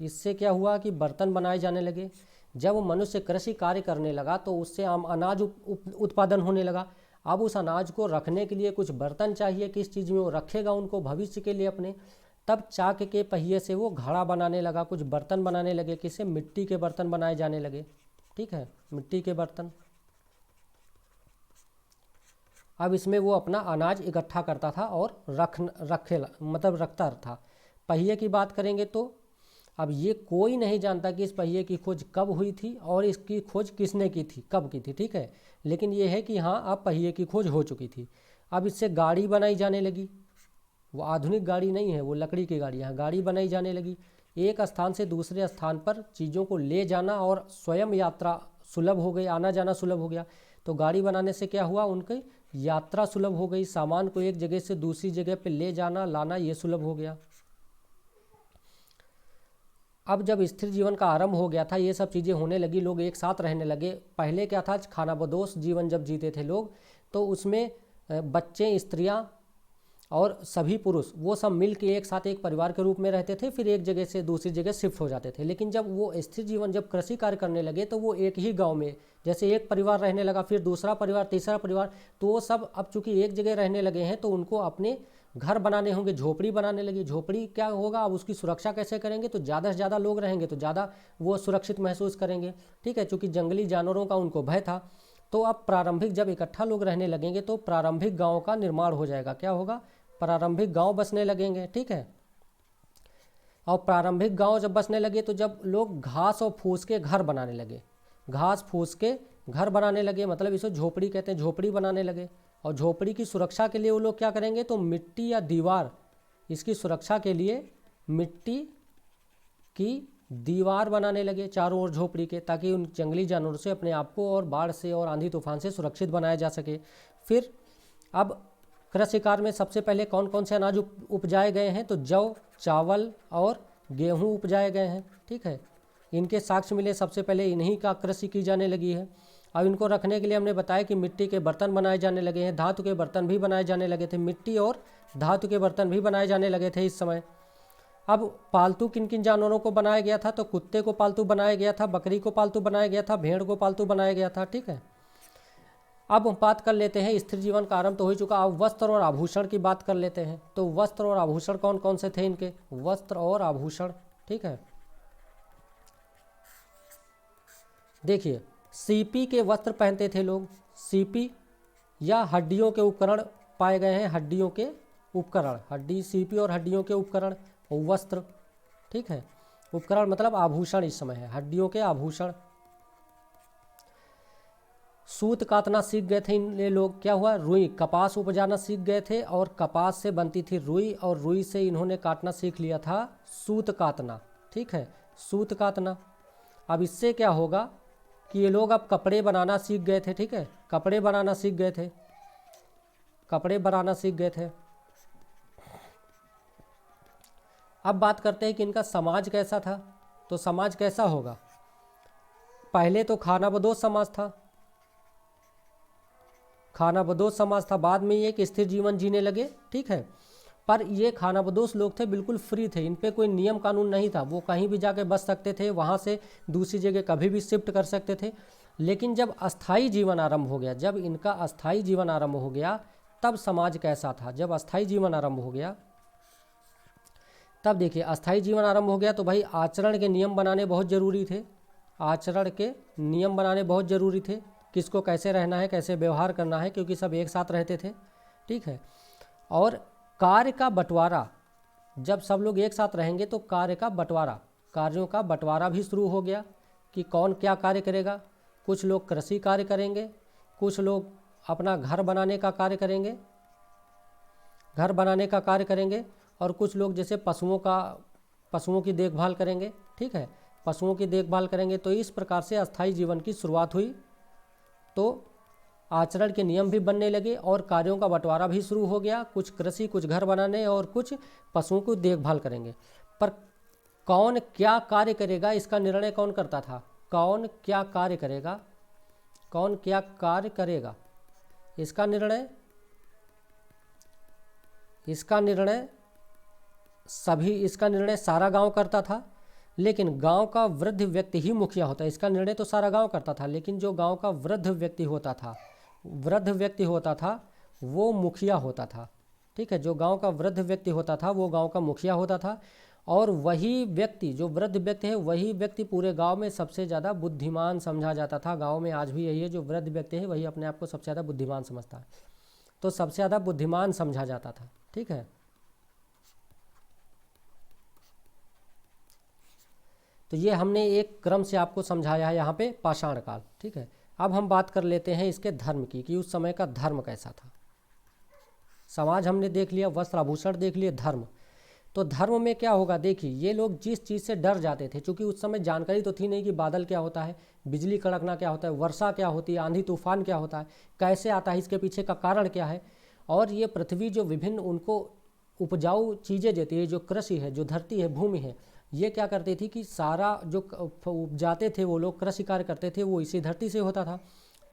इससे क्या हुआ कि बर्तन बनाए जाने लगे। जब मनुष्य कृषि कार्य करने लगा तो उससे अनाज उत्पादन होने लगा। अब उस अनाज को रखने के लिए कुछ बर्तन चाहिए, किस चीज़ में वो रखेगा उनको भविष्य के लिए अपने, तब चाक के पहिए से वो घड़ा बनाने लगा, कुछ बर्तन बनाने लगे, किससे, मिट्टी के बर्तन बनाए जाने लगे, ठीक है, मिट्टी के बर्तन। अब इसमें वो अपना अनाज इकट्ठा करता था और रखता था। पहिए की बात करेंगे तो अब ये कोई नहीं जानता कि इस पहिए की खोज कब हुई थी और इसकी खोज किसने की थी, कब की थी, ठीक है। लेकिन ये है कि हाँ अब पहिए की खोज हो चुकी थी। अब इससे गाड़ी बनाई जाने लगी, वो आधुनिक गाड़ी नहीं है, वो लकड़ी की गाड़ी, यहाँ गाड़ी बनाई जाने लगी। एक स्थान से दूसरे स्थान पर चीज़ों को ले जाना और स्वयं यात्रा सुलभ हो गई, आना जाना सुलभ हो गया। तो गाड़ी बनाने से क्या हुआ, उनकी यात्रा सुलभ हो गई, सामान को एक जगह से दूसरी जगह पर ले जाना लाना ये सुलभ हो गया। अब जब स्थिर जीवन का आरंभ हो गया था, ये सब चीज़ें होने लगी, लोग एक साथ रहने लगे। पहले क्या था, खानाबदोश जीवन जब जीते थे लोग, तो उसमें बच्चे, स्त्रियां और सभी पुरुष वो सब मिल के एक साथ एक परिवार के रूप में रहते थे, फिर एक जगह से दूसरी जगह शिफ्ट हो जाते थे। लेकिन जब वो स्थिर जीवन जब कृषि कार्य करने लगे तो वो एक ही गांव में, जैसे एक परिवार रहने लगा, फिर दूसरा परिवार, तीसरा परिवार, तो वो सब अब चूंकि एक जगह रहने लगे हैं तो उनको अपने घर बनाने होंगे, झोपड़ी बनाने लगी। झोपड़ी क्या होगा, अब उसकी सुरक्षा कैसे करेंगे, तो ज़्यादा से ज़्यादा लोग रहेंगे तो ज़्यादा वो सुरक्षित महसूस करेंगे, ठीक है, चूँकि जंगली जानवरों का उनको भय था। तो अब प्रारंभिक जब इकट्ठा लोग रहने लगेंगे तो प्रारंभिक गाँव का निर्माण हो जाएगा, क्या होगा, प्रारंभिक गांव बसने लगेंगे, ठीक है। और प्रारंभिक गांव जब बसने लगे तो जब लोग घास और फूस के घर बनाने लगे, घास फूस के घर बनाने लगे, मतलब इसे झोपड़ी कहते हैं, झोपड़ी बनाने लगे। और झोपड़ी की सुरक्षा के लिए वो लोग क्या करेंगे, तो मिट्टी या दीवार, इसकी सुरक्षा के लिए मिट्टी की दीवार बनाने लगे चारों ओर झोपड़ी के, ताकि उन जंगली जानवरों से अपने आप को और बाढ़ से और आंधी तूफान से सुरक्षित बनाया जा सके। फिर अब कृषि कार्य में सबसे पहले कौन कौन से अनाज उपजाए गए हैं, तो जौ, चावल और गेहूं उपजाए गए हैं, ठीक है। इनके साक्ष्य मिले, सबसे पहले इन्हीं का कृषि की जाने लगी है। अब इनको रखने के लिए हमने बताया कि मिट्टी के बर्तन बनाए जाने लगे हैं, धातु के बर्तन भी बनाए जाने लगे थे, मिट्टी और धातु के बर्तन भी बनाए जाने लगे थे इस समय। अब पालतू किन किन जानवरों को बनाया गया था, तो कुत्ते को पालतू बनाया गया था, बकरी को पालतू बनाया गया था, भेड़ को पालतू बनाया गया था। ठीक है, अब हम बात कर लेते हैं, स्त्री जीवन का आरंभ तो हो चुका। अब वस्त्र और आभूषण की बात कर लेते हैं। तो वस्त्र और आभूषण कौन कौन से थे इनके, वस्त्र और आभूषण। ठीक है, देखिए सीपी के वस्त्र पहनते थे लोग, सीपी या हड्डियों के उपकरण पाए गए हैं, हड्डियों के उपकरण, हड्डी सीपी और हड्डियों के उपकरण वस्त्र। ठीक है, उपकरण मतलब आभूषण इस समय है, हड्डियों के आभूषण। सूत काटना सीख गए थे ये लोग, क्या हुआ, रुई कपास उपजाना सीख गए थे और कपास से बनती थी रुई और रुई से इन्होंने काटना सीख लिया था, सूत काटना। ठीक है, सूत काटना। अब इससे क्या होगा कि ये लोग अब कपड़े बनाना सीख गए थे। ठीक है, कपड़े बनाना सीख गए थे, कपड़े बनाना सीख गए थे। अब बात करते हैं कि इनका समाज कैसा था। तो समाज कैसा होगा, पहले तो खानाबदोश समाज था, खानाबदोश समाज था, बाद में ये एक स्थिर जीवन जीने लगे। ठीक है, पर ये खानाबदोश लोग थे, बिल्कुल फ्री थे, इन पे कोई नियम कानून नहीं था, वो कहीं भी जाके बस सकते थे, वहाँ से दूसरी जगह कभी भी शिफ्ट कर सकते थे। लेकिन जब अस्थाई जीवन आरंभ हो गया, जब इनका अस्थाई जीवन आरंभ हो गया, तब समाज कैसा था। जब अस्थाई जीवन आरंभ हो गया तब देखिए, अस्थाई जीवन आरंभ हो गया तो भाई आचरण के नियम बनाने बहुत ज़रूरी थे, आचरण के नियम बनाने बहुत ज़रूरी थे, किसको कैसे रहना है, कैसे व्यवहार करना है, क्योंकि सब एक साथ रहते थे। ठीक है, और कार्य का बंटवारा, जब सब लोग एक साथ रहेंगे तो कार्य का बंटवारा, कार्यों का बंटवारा भी शुरू हो गया कि कौन क्या कार्य करेगा। कुछ लोग कृषि कार्य करेंगे, कुछ लोग अपना घर बनाने का कार्य करेंगे, घर बनाने का कार्य करेंगे, और कुछ लोग जैसे पशुओं की देखभाल करेंगे। ठीक है, पशुओं की देखभाल करेंगे। तो इस प्रकार से अस्थाई जीवन की शुरुआत हुई। तो आचरण के नियम भी बनने लगे और कार्यों का बंटवारा भी शुरू हो गया, कुछ कृषि, कुछ घर बनाने और कुछ पशुओं की देखभाल करेंगे। पर कौन क्या कार्य करेगा, इसका निर्णय कौन करता था, कौन क्या कार्य करेगा, कौन क्या कार्य करेगा, इसका निर्णय सारा गांव करता था। लेकिन गांव का वृद्ध व्यक्ति ही मुखिया होता है। इसका निर्णय तो सारा गांव करता था, लेकिन जो गांव का वृद्ध व्यक्ति होता था वो मुखिया होता था। ठीक है, जो गांव का वृद्ध व्यक्ति होता था वो गांव का मुखिया होता था। और वही व्यक्ति, जो वृद्ध व्यक्ति है, वही व्यक्ति पूरे गांव में सबसे ज़्यादा बुद्धिमान समझा जाता था। गांव में आज भी यही है, जो वृद्ध व्यक्ति है वही अपने आप को सबसे ज़्यादा बुद्धिमान समझता है, तो सबसे ज़्यादा बुद्धिमान समझा जाता था। ठीक है, तो ये हमने एक क्रम से आपको समझाया है यहाँ पे पाषाण काल। ठीक है, अब हम बात कर लेते हैं इसके धर्म की, कि उस समय का धर्म कैसा था। समाज हमने देख लिया, वस्त्र आभूषण देख लिए, धर्म। तो धर्म में क्या होगा, देखिए ये लोग जिस चीज़ से डर जाते थे, क्योंकि उस समय जानकारी तो थी नहीं कि बादल क्या होता है, बिजली कड़कना क्या होता है, वर्षा क्या होती है, आंधी तूफान क्या होता है, कैसे आता है, इसके पीछे का कारण क्या है। और ये पृथ्वी जो विभिन्न उनको उपजाऊ चीज़ें देती है, जो कृषि है, जो धरती है, भूमि है, ये क्या करती थी कि सारा जो उपजाते थे वो लोग, कृषि कार्य करते थे, वो इसी धरती से होता था।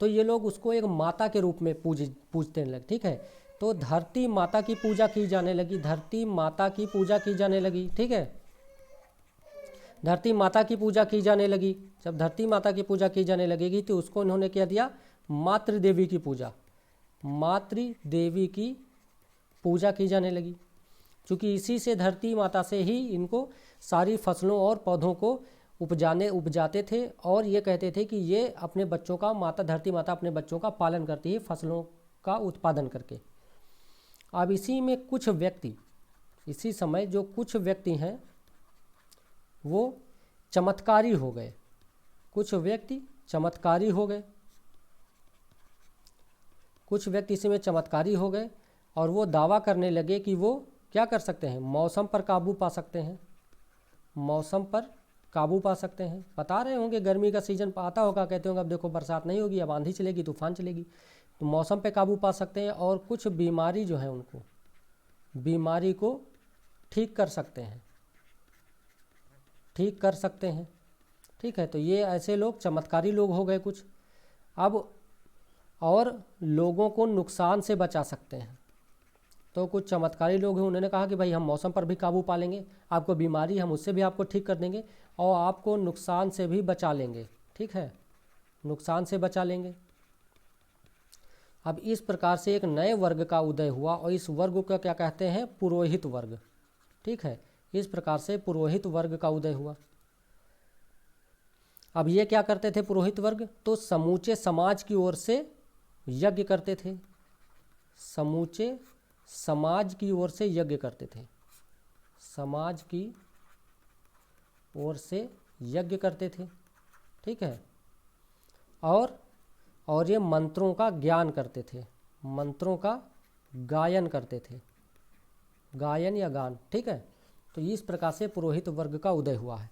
तो ये लोग उसको एक माता के रूप में पूजते लगे। ठीक है, तो धरती माता की पूजा की जाने लगी, धरती माता की पूजा की जाने लगी। ठीक है, धरती माता की पूजा की जाने लगी। जब धरती माता की पूजा की जाने लगेगी तो उसको इन्होंने क्या दिया, मातृदेवी की पूजा, मातृदेवी की पूजा की जाने लगी। क्योंकि इसी से, धरती माता से ही इनको सारी फसलों और पौधों को उपजाते थे, और ये कहते थे कि ये अपने बच्चों का, माता धरती माता अपने बच्चों का पालन करती है फसलों का उत्पादन करके। अब इसी में कुछ व्यक्ति, इसी समय जो कुछ व्यक्ति हैं वो चमत्कारी हो गए, कुछ व्यक्ति चमत्कारी हो गए, कुछ व्यक्ति इसी में चमत्कारी हो गए, और वो दावा करने लगे कि वो क्या कर सकते हैं, मौसम पर काबू पा सकते हैं, मौसम पर काबू पा सकते हैं। बता रहे होंगे गर्मी का सीजन आता होगा, कहते होंगे अब देखो बरसात नहीं होगी, अब आंधी चलेगी, तूफान चलेगी, तो मौसम पे काबू पा सकते हैं। और कुछ बीमारी जो है उनको, बीमारी को ठीक कर सकते हैं, ठीक कर सकते हैं। ठीक है, तो ये ऐसे लोग चमत्कारी लोग हो गए कुछ। अब और लोगों को नुकसान से बचा सकते हैं। तो कुछ चमत्कारी लोग हैं, उन्होंने कहा कि भाई हम मौसम पर भी काबू पा लेंगे, आपको बीमारी हम उससे भी आपको ठीक कर देंगे और आपको नुकसान से भी बचा लेंगे। ठीक है, नुकसान से बचा लेंगे। अब इस प्रकार से एक नए वर्ग का उदय हुआ और इस वर्ग को क्या कहते हैं? पुरोहित वर्ग। ठीक है, इस प्रकार से पुरोहित वर्ग का उदय हुआ। अब ये क्या करते थे पुरोहित वर्ग? तो समूचे समाज की ओर से यज्ञ करते थे, समूचे समाज की ओर से यज्ञ करते थे, समाज की ओर से यज्ञ करते थे। ठीक है, और ये मंत्रों का ज्ञान करते थे, मंत्रों का गायन करते थे, गायन या गान। ठीक है, तो इस प्रकार से पुरोहित वर्ग का उदय हुआ है।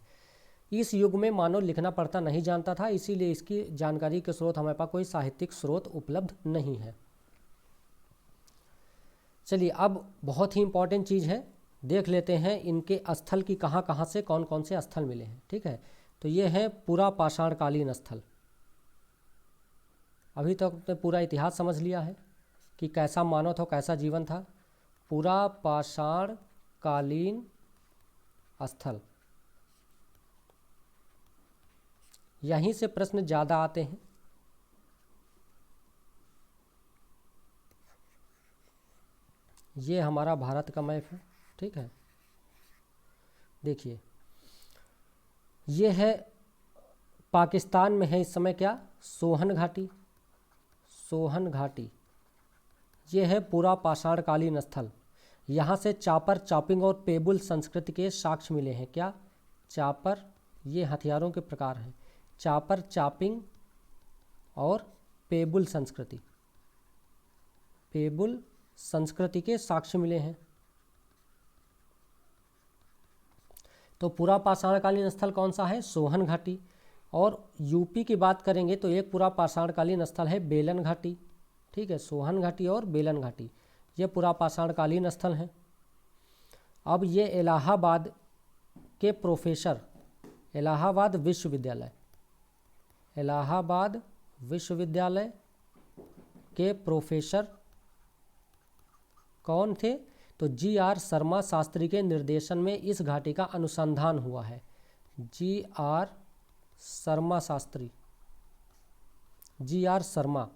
इस युग में मानव लिखना पढ़ता नहीं जानता था, इसीलिए इसकी जानकारी के स्रोत हमारे पास कोई साहित्यिक स्रोत उपलब्ध नहीं है। चलिए अब बहुत ही इंपॉर्टेंट चीज़ है, देख लेते हैं इनके स्थल की कहाँ कहाँ से कौन कौन से स्थल मिले हैं। ठीक है, तो ये है पूरा पाषाणकालीन स्थल। अभी तक तो पूरा इतिहास समझ लिया है कि कैसा मानव था, कैसा जीवन था। पूरा पाषाणकालीन स्थल, यहीं से प्रश्न ज़्यादा आते हैं। ये हमारा भारत का मैप है। ठीक है, देखिए ये है पाकिस्तान में है इस समय क्या? सोहन घाटी, सोहन घाटी। ये है पूरा पाषाणकालीन स्थल। यहाँ से चापर, चॉपिंग और पेबुल संस्कृति के साक्ष्य मिले हैं। क्या? चापर, ये हथियारों के प्रकार हैं, चापर, चॉपिंग और पेबुल संस्कृति, पेबुल संस्कृति के साक्ष्य मिले हैं। तो पूरा पाषाणकालीन स्थल कौन सा है? सोहन घाटी। और यूपी की बात करेंगे तो एक पूरा पाषाणकालीन स्थल है बेलन घाटी। ठीक है, सोहन घाटी और बेलन घाटी, ये पूरा पाषाणकालीन स्थल हैं। अब ये इलाहाबाद के प्रोफेसर, इलाहाबाद विश्वविद्यालय, इलाहाबाद विश्वविद्यालय के प्रोफेसर कौन थे? तो जी.आर. शर्मा शास्त्री के निर्देशन में इस घाटी का अनुसंधान हुआ है। जी.आर. शर्मा शास्त्री, जी.आर. शर्मा,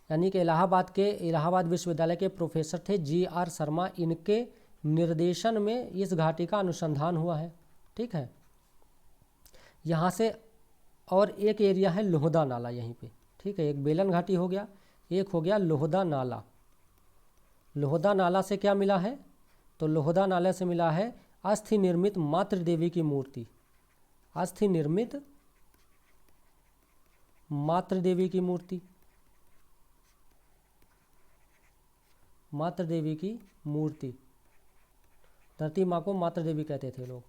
यानी कि इलाहाबाद विश्वविद्यालय के प्रोफेसर थे जी.आर. शर्मा, इनके निर्देशन में इस घाटी का अनुसंधान हुआ है। ठीक है, यहाँ से और एक एरिया है लोहदा नाला यहीं पे। ठीक है, एक बेलन घाटी हो गया, एक हो गया लोहदा नाला। लोहदा नाला से क्या मिला है? तो लोहदा नाला से मिला है अस्थि निर्मित मातृ देवी की मूर्ति, अस्थि निर्मित मातृ देवी की मूर्ति, मातृ देवी की मूर्ति। धरती माँ को मातृ देवी कहते थे लोग।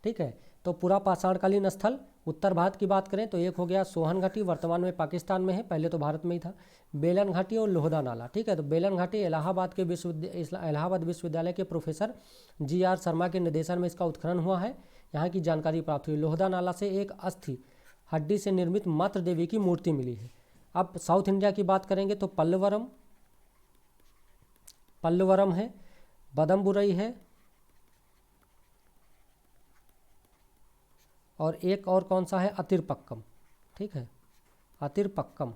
ठीक है, तो पूरा पाषाणकालीन स्थल उत्तर भारत की बात करें तो एक हो गया सोहन घाटी, वर्तमान में पाकिस्तान में है, पहले तो भारत में ही था, बेलन घाटी और लोहदा नाला। ठीक है, तो बेलन घाटी इलाहाबाद विश्वविद्यालय के प्रोफेसर जी.आर. शर्मा के निर्देशन में इसका उत्खनन हुआ है, यहाँ की जानकारी प्राप्त हुई। लोहदा नाला से एक अस्थि हड्डी से निर्मित मातृ देवी की मूर्ति मिली है। अब साउथ इंडिया की बात करेंगे तो पल्लवरम है, बदमबुरई है, और एक और कौन सा है? अतिरपक्कम। ठीक है, अतिरपक्कम,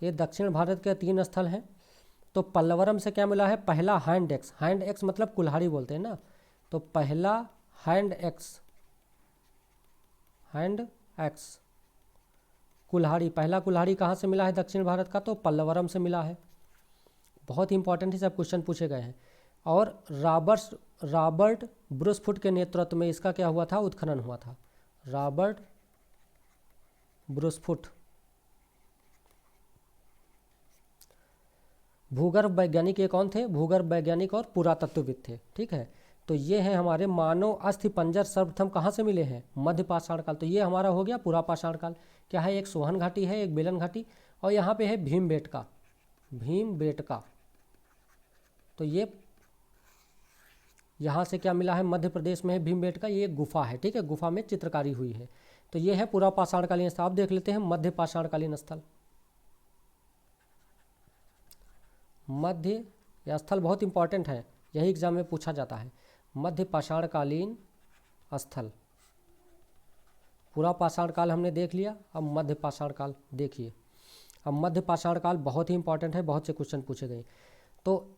ये दक्षिण भारत के 3 स्थल हैं। तो पल्लवरम से क्या मिला है? पहला हैंड एक्स, हैंड एक्स मतलब कुल्हाड़ी बोलते हैं ना, तो पहला हैंड एक्स, हैंड एक्स कुल्हाड़ी, पहला कुल्हाड़ी कहाँ से मिला है दक्षिण भारत का? तो पल्लवरम से मिला है। बहुत इंपॉर्टेंट ही सब क्वेश्चन पूछे गए हैं। और रॉबर्ट ब्रूसफुट के नेतृत्व में इसका क्या हुआ था? उत्खनन हुआ था। रॉबर्ट ब्रूसफुट भूगर्भ वैज्ञानिक, ये कौन थे? भूगर्भ वैज्ञानिक और पुरातत्वविद थे। ठीक है, तो ये हैं हमारे मानव अस्थि पंजर सर्वप्रथम कहाँ से मिले हैं? मध्य पाषाण काल। तो ये हमारा हो गया पूरा पाषाण काल। क्या है? एक सोहन घाटी है, एक बेलन घाटी, और यहाँ पे है भीमबेटका, भीमबेटका। तो ये यहाँ से क्या मिला है? मध्य प्रदेश में है भीमबेटका, ये एक गुफा है। ठीक है, गुफा में चित्रकारी हुई है। तो ये है पूरा पाषाणकालीन स्थल। अब देख लेते हैं मध्य पाषाणकालीन स्थल। मध्य यह स्थल बहुत इंपॉर्टेंट है, यही एग्जाम में पूछा जाता है। मध्य पाषाणकालीन स्थल, पूरा पाषाण काल हमने देख लिया, अब मध्य पाषाण काल देखिए। अब मध्य पाषाण काल बहुत ही इंपॉर्टेंट है, बहुत से क्वेश्चन पूछे गए। तो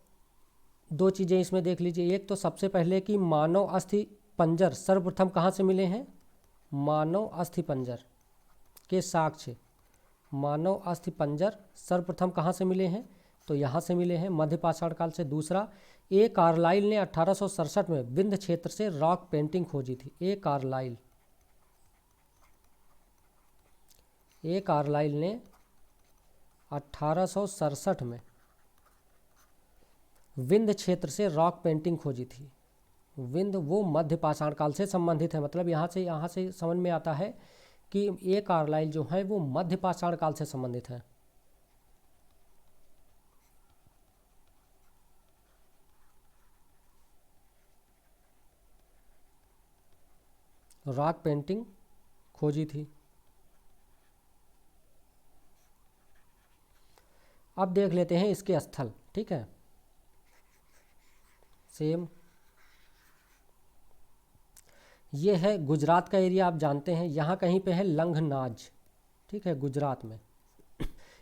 दो चीज़ें इसमें देख लीजिए। एक तो सबसे पहले कि मानव अस्थि पंजर सर्वप्रथम कहाँ से मिले हैं? मानव अस्थि पंजर के साक्ष्य, मानव अस्थि पंजर सर्वप्रथम कहाँ से मिले हैं? तो यहाँ से मिले हैं, मध्य पाषाण काल से। दूसरा, ए कार्लाइल ने 1867 में विंध्य क्षेत्र से रॉक पेंटिंग खोजी थी। ए कार्लाइल ने 1867 में विंध्य क्षेत्र से रॉक पेंटिंग खोजी थी। विंध्य वो मध्य पाषाण काल से संबंधित है, मतलब यहाँ से समझ में आता है कि ए कार्लाइल जो है वो मध्य पाषाण काल से संबंधित है। रॉक पेंटिंग खोजी थी। अब देख लेते हैं इसके स्थल, ठीक है। सेम ये है गुजरात का एरिया, आप जानते हैं। यहाँ कहीं पे है लंघनाज, ठीक है, गुजरात में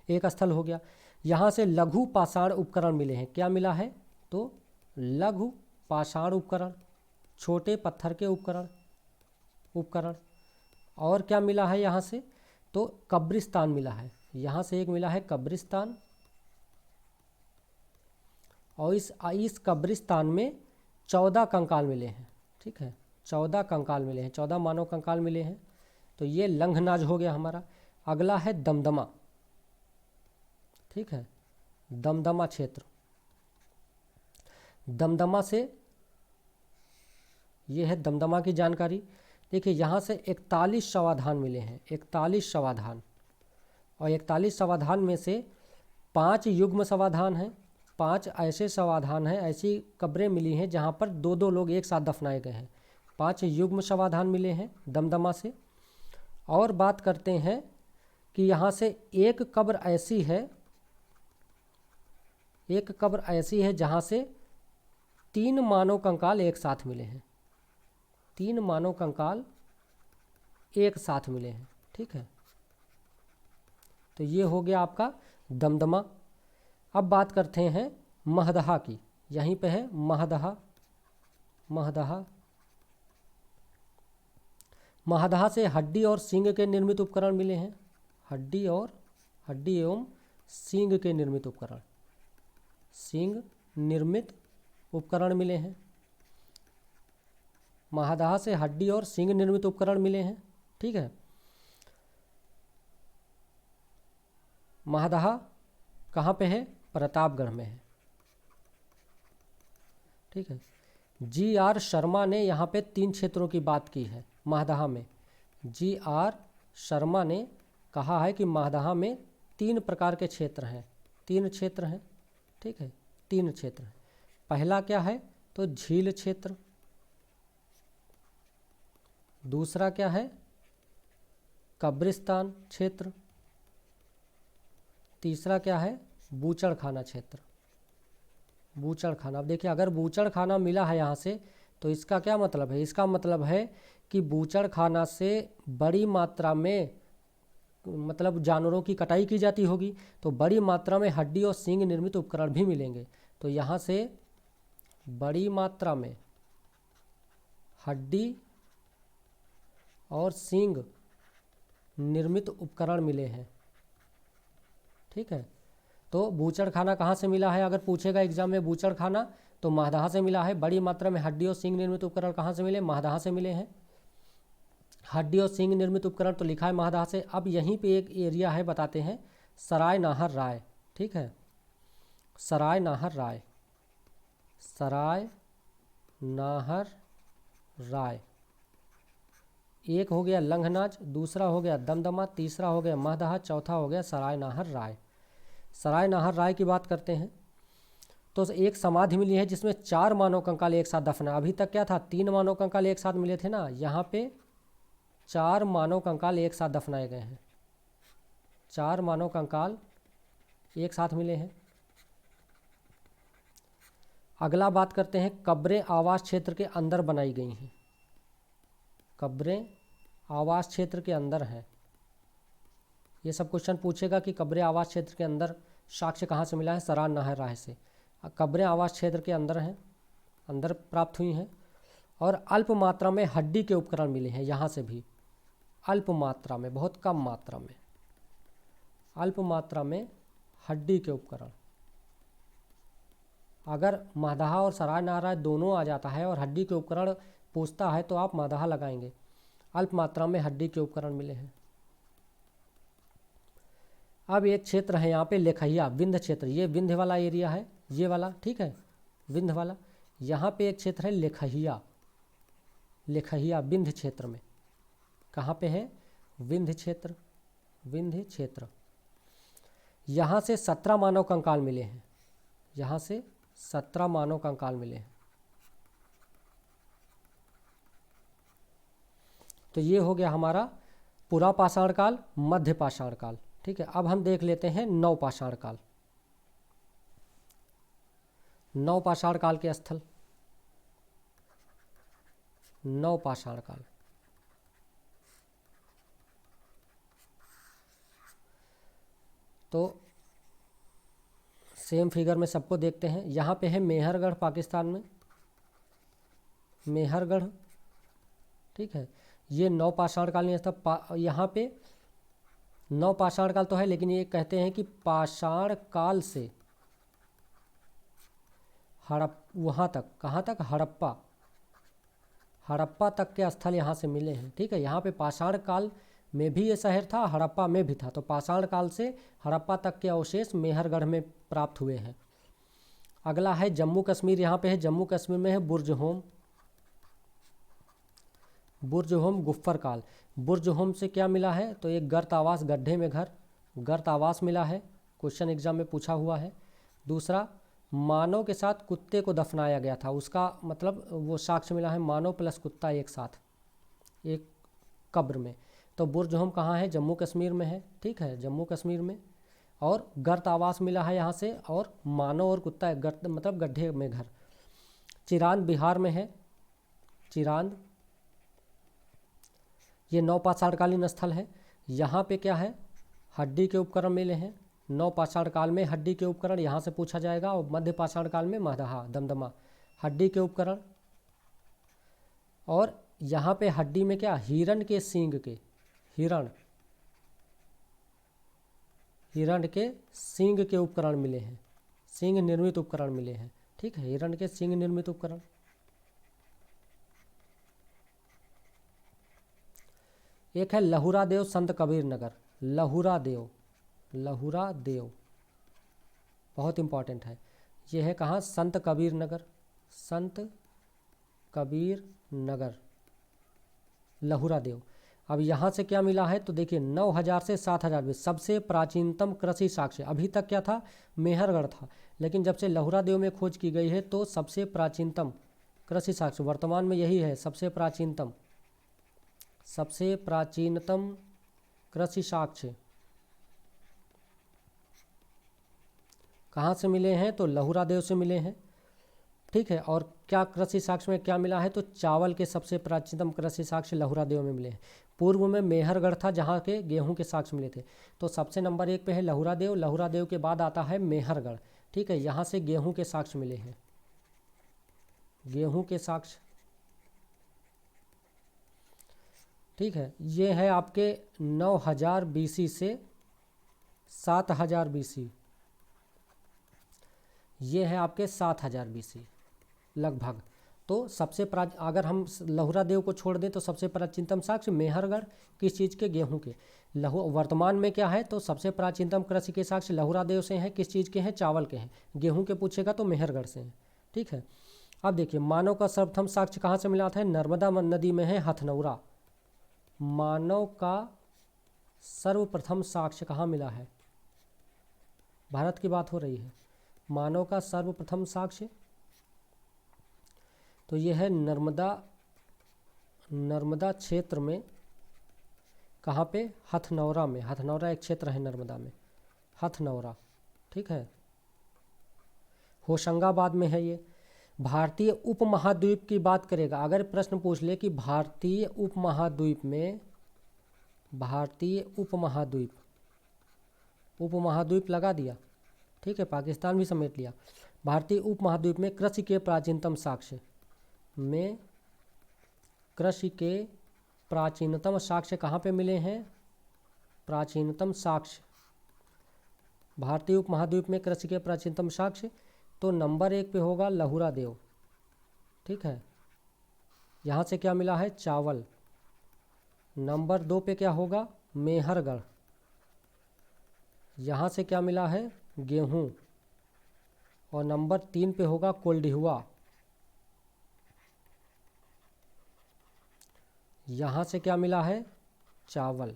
एक स्थल हो गया। यहाँ से लघु पाषाण उपकरण मिले हैं। क्या मिला है? तो लघु पाषाण उपकरण, छोटे पत्थर के उपकरण। और क्या मिला है यहाँ से? तो कब्रिस्तान मिला है। यहाँ से एक मिला है कब्रिस्तान, और इस कब्रिस्तान में 14 कंकाल मिले हैं, ठीक है, 14 कंकाल मिले हैं, 14 मानव कंकाल मिले हैं। तो ये लंघनाज हो गया हमारा। अगला है दमदमा, ठीक है, दमदमा क्षेत्र। दमदमा से, ये है दमदमा की जानकारी। देखिए यहाँ से 41 शवाधान मिले हैं, 41 शवाधान, और 41 शवाधान में से 5 युग्म शवाधान हैं। 5 ऐसे शवाधान हैं, ऐसी कब्रें मिली हैं जहाँ पर 2-2 लोग एक साथ दफनाए गए हैं। 5 युग्म शवाधान मिले हैं दमदमा से। और बात करते हैं कि यहाँ से एक कब्र ऐसी है जहाँ से 3 मानव कंकाल एक साथ मिले हैं। 3 मानव कंकाल एक साथ मिले हैं, ठीक है। तो ये हो गया आपका दमदमा। अब बात करते हैं महदहा की। यहीं पे है महदहा। महदहा से हड्डी और सींग के निर्मित उपकरण मिले हैं। हड्डी एवं सींग के निर्मित उपकरण, सींग निर्मित उपकरण मिले हैं। महदहा से हड्डी और सींग निर्मित उपकरण मिले हैं, ठीक है। महदहा कहाँ पे है? प्रतापगढ़ में है, ठीक है। जी.आर. शर्मा ने यहाँ पे 3 क्षेत्रों की बात की है महदहा में। जी.आर. शर्मा ने कहा है कि महदहा में 3 प्रकार के क्षेत्र हैं, 3 क्षेत्र हैं, ठीक है, 3 क्षेत्र हैं। पहला क्या है? तो झील क्षेत्र। दूसरा क्या है? कब्रिस्तान क्षेत्र। तीसरा क्या है? बूचड़खाना क्षेत्र। बूचड़खाना, अब देखिए अगर बूचड़खाना मिला है यहाँ से तो इसका क्या मतलब है? इसका मतलब है कि बूचड़खाना से बड़ी मात्रा में, मतलब जानवरों की कटाई की जाती होगी, तो बड़ी मात्रा में हड्डी और सींग निर्मित उपकरण भी मिलेंगे। तो यहाँ से बड़ी मात्रा में हड्डी और सींग निर्मित उपकरण मिले हैं, ठीक है। तो बूचड़खाना कहाँ से मिला है? अगर पूछेगा एग्जाम में बूचड़खाना तो महदहा से मिला है। बड़ी मात्रा में हड्डी और सींग निर्मित उपकरण कहाँ से मिले? महदहा से मिले हैं। हड्डी और सींग निर्मित उपकरण तो लिखा है महदहा से। अब यहीं पे एक एरिया है, बताते हैं, सराय नाहर राय, ठीक है, सराय नाहर राय। सराय नाहर राय, एक हो गया लंघनाज, दूसरा हो गया दमदमा, तीसरा हो गया महदहा, चौथा हो गया सराय नाहर राय। सराय नाहर राय की बात करते हैं तो एक समाधि मिली है जिसमें 4 मानव कंकाल एक साथ दफना। अभी तक क्या था? 3 मानव कंकाल एक साथ मिले थे ना, यहाँ पे 4 मानव कंकाल एक साथ दफनाए गए हैं। 4 मानव कंकाल एक साथ मिले हैं। अगला बात करते हैं, कब्रें आवास क्षेत्र के अंदर बनाई गई हैं। कब्रें आवास क्षेत्र के अंदर हैं। ये सब क्वेश्चन पूछेगा कि कब्रें आवास क्षेत्र के अंदर साक्ष्य कहाँ से मिला है, सरान नहर राह से। कब्रें आवास क्षेत्र के अंदर हैं, अंदर प्राप्त हुई हैं। और अल्प मात्रा में हड्डी के उपकरण मिले हैं यहाँ से भी, अल्प मात्रा में, बहुत कम मात्रा में, अल्प मात्रा में हड्डी के उपकरण। अगर मादाहा और सराय नारा दोनों आ जाता है और हड्डी के उपकरण पूछता है तो आप मादाहा लगाएंगे। अल्प मात्रा में हड्डी के उपकरण मिले हैं। अब एक क्षेत्र है यहाँ पे लेखहिया, विंध्य क्षेत्र। ये विंध्य वाला एरिया है, ये वाला, ठीक है, विंध्य वाला। यहाँ पे एक क्षेत्र है लेखहिया, लेखहिया विंध्य क्षेत्र में। कहाँ पे है, विंध्य क्षेत्र, विंध्य क्षेत्र। यहाँ से 17 मानव कंकाल मिले हैं। यहाँ से 17 मानव कंकाल मिले हैं। तो ये हो गया हमारा पुरा पाषाण काल, मध्य पाषाण काल, ठीक है। अब हम देख लेते हैं नव पाषाण काल। नव पाषाण काल के स्थल, नव पाषाण काल। तो सेम फिगर में सबको देखते हैं। यहाँ पे है मेहरगढ़ पाकिस्तान में, मेहरगढ़, ठीक है। ये नव पाषाण कालीन स्थल। यहाँ पे नव पाषाण काल तो है, लेकिन ये कहते हैं कि पाषाण काल से वहाँ तक, कहाँ तक, हड़प्पा, हड़प्पा तक के स्थल यहाँ से मिले हैं, ठीक है। यहाँ पे पाषाण काल में भी ये शहर था, हड़प्पा में भी था। तो पाषाण काल से हड़प्पा तक के अवशेष मेहरगढ़ में प्राप्त हुए हैं। अगला है जम्मू कश्मीर। यहाँ पे है जम्मू कश्मीर में है बुर्जहोम, बुर्जहोम गुफ्फर काल। बुर्जहोम से क्या मिला है, तो एक गर्त आवास, गड्ढे में घर, गर्त आवास मिला है, क्वेश्चन एग्जाम में पूछा हुआ है। दूसरा, मानव के साथ कुत्ते को दफनाया गया था, उसका मतलब वो साक्ष्य मिला है, मानव प्लस कुत्ता एक साथ एक कब्र में। तो बुर्जहोम कहाँ है, जम्मू कश्मीर में है, ठीक है, जम्मू कश्मीर में। और गर्त आवास मिला है यहाँ से, और मानव और कुत्ता गर्त मतलब गड्ढे में घर। चिरांद बिहार में है, चिरांद, ये नव पाषाणकालीन स्थल है। यहाँ पे क्या है, हड्डी के उपकरण मिले हैं। नव पाषाण काल में हड्डी के उपकरण यहाँ से पूछा जाएगा। और मध्य पाषाण काल में मादाहा, दमदमा, हड्डी के उपकरण। और यहाँ पे हड्डी में क्या, हिरण के सींग के, हिरण, हिरण के सींग के उपकरण मिले हैं, सींग निर्मित उपकरण मिले हैं, ठीक है, हिरण के सींग निर्मित उपकरण। एक है लहुरा देव संत कबीर नगर, लहुरा देव, लहुरा देव बहुत इंपॉर्टेंट है। ये है कहाँ, संत कबीर नगर, संत कबीर नगर, लहुरा देव। अब यहाँ से क्या मिला है, तो देखिए 9000 से 7000 में सबसे प्राचीनतम कृषि साक्ष्य। अभी तक क्या था, मेहरगढ़ था, लेकिन जब से लहुरा देव में खोज की गई है तो सबसे प्राचीनतम कृषि साक्ष्य वर्तमान में यही है, सबसे प्राचीनतम, सबसे प्राचीनतम कृषि साक्ष्य कहाँ से मिले हैं, तो लहुरा देव से मिले हैं, ठीक है। और क्या कृषि साक्ष्य में क्या मिला है, तो चावल के सबसे प्राचीनतम कृषि साक्ष्य लहुरा देव में मिले हैं। पूर्व में मेहरगढ़ था जहाँ के गेहूं के साक्ष्य मिले थे। तो सबसे नंबर 1 पे है लहुरा देव, लहुरा देव के बाद आता है मेहरगढ़, ठीक है। यहाँ से गेहूं के साक्ष्य मिले हैं, गेहूं के साक्ष्य, ठीक है। ये है आपके 9000 BC से 7000 BC, ये है आपके 7000 BC लगभग। तो सबसे अगर हम लहुरा देव को छोड़ दें तो सबसे प्राचीनतम साक्ष्य मेहरगढ़, किस चीज़ के, गेहूं के। वर्तमान में क्या है, तो सबसे प्राचीनतम कृषि के साक्ष्य लहुरा देव से हैं, किस चीज़ के हैं, चावल के हैं। गेहूं के पूछेगा तो मेहरगढ़ से हैं, ठीक है। अब देखिए मानव का सर्वप्रथम साक्ष्य कहाँ से मिला था, नर्मदा नदी में है हथनौरा। मानव का सर्वप्रथम साक्ष्य कहाँ मिला है, भारत की बात हो रही है, मानव का सर्वप्रथम साक्ष्य तो यह है नर्मदा, नर्मदा क्षेत्र में, कहाँ पे? हथनौरा में। हथनौरा एक क्षेत्र है नर्मदा में, हथनौरा, ठीक है, होशंगाबाद में है ये। भारतीय उपमहाद्वीप की बात करेगा, अगर प्रश्न पूछ ले कि भारतीय उपमहाद्वीप में, भारतीय उपमहाद्वीप, उपमहाद्वीप लगा दिया, ठीक है, पाकिस्तान भी समेट लिया। भारतीय उपमहाद्वीप में कृषि के प्राचीनतम साक्ष्य में, कृषि के प्राचीनतम साक्ष्य कहाँ पे मिले हैं? प्राचीनतम साक्ष्य भारतीय उपमहाद्वीप में कृषि के प्राचीनतम साक्ष्य, तो नंबर 1 पे होगा लहुरा देव, ठीक है, यहाँ से क्या मिला है? चावल। नंबर 2 पे क्या होगा? मेहरगढ़, यहाँ से क्या मिला है? गेहूँ। और नंबर 3 पे होगा कोल्डिहुआ, यहाँ से क्या मिला है? चावल,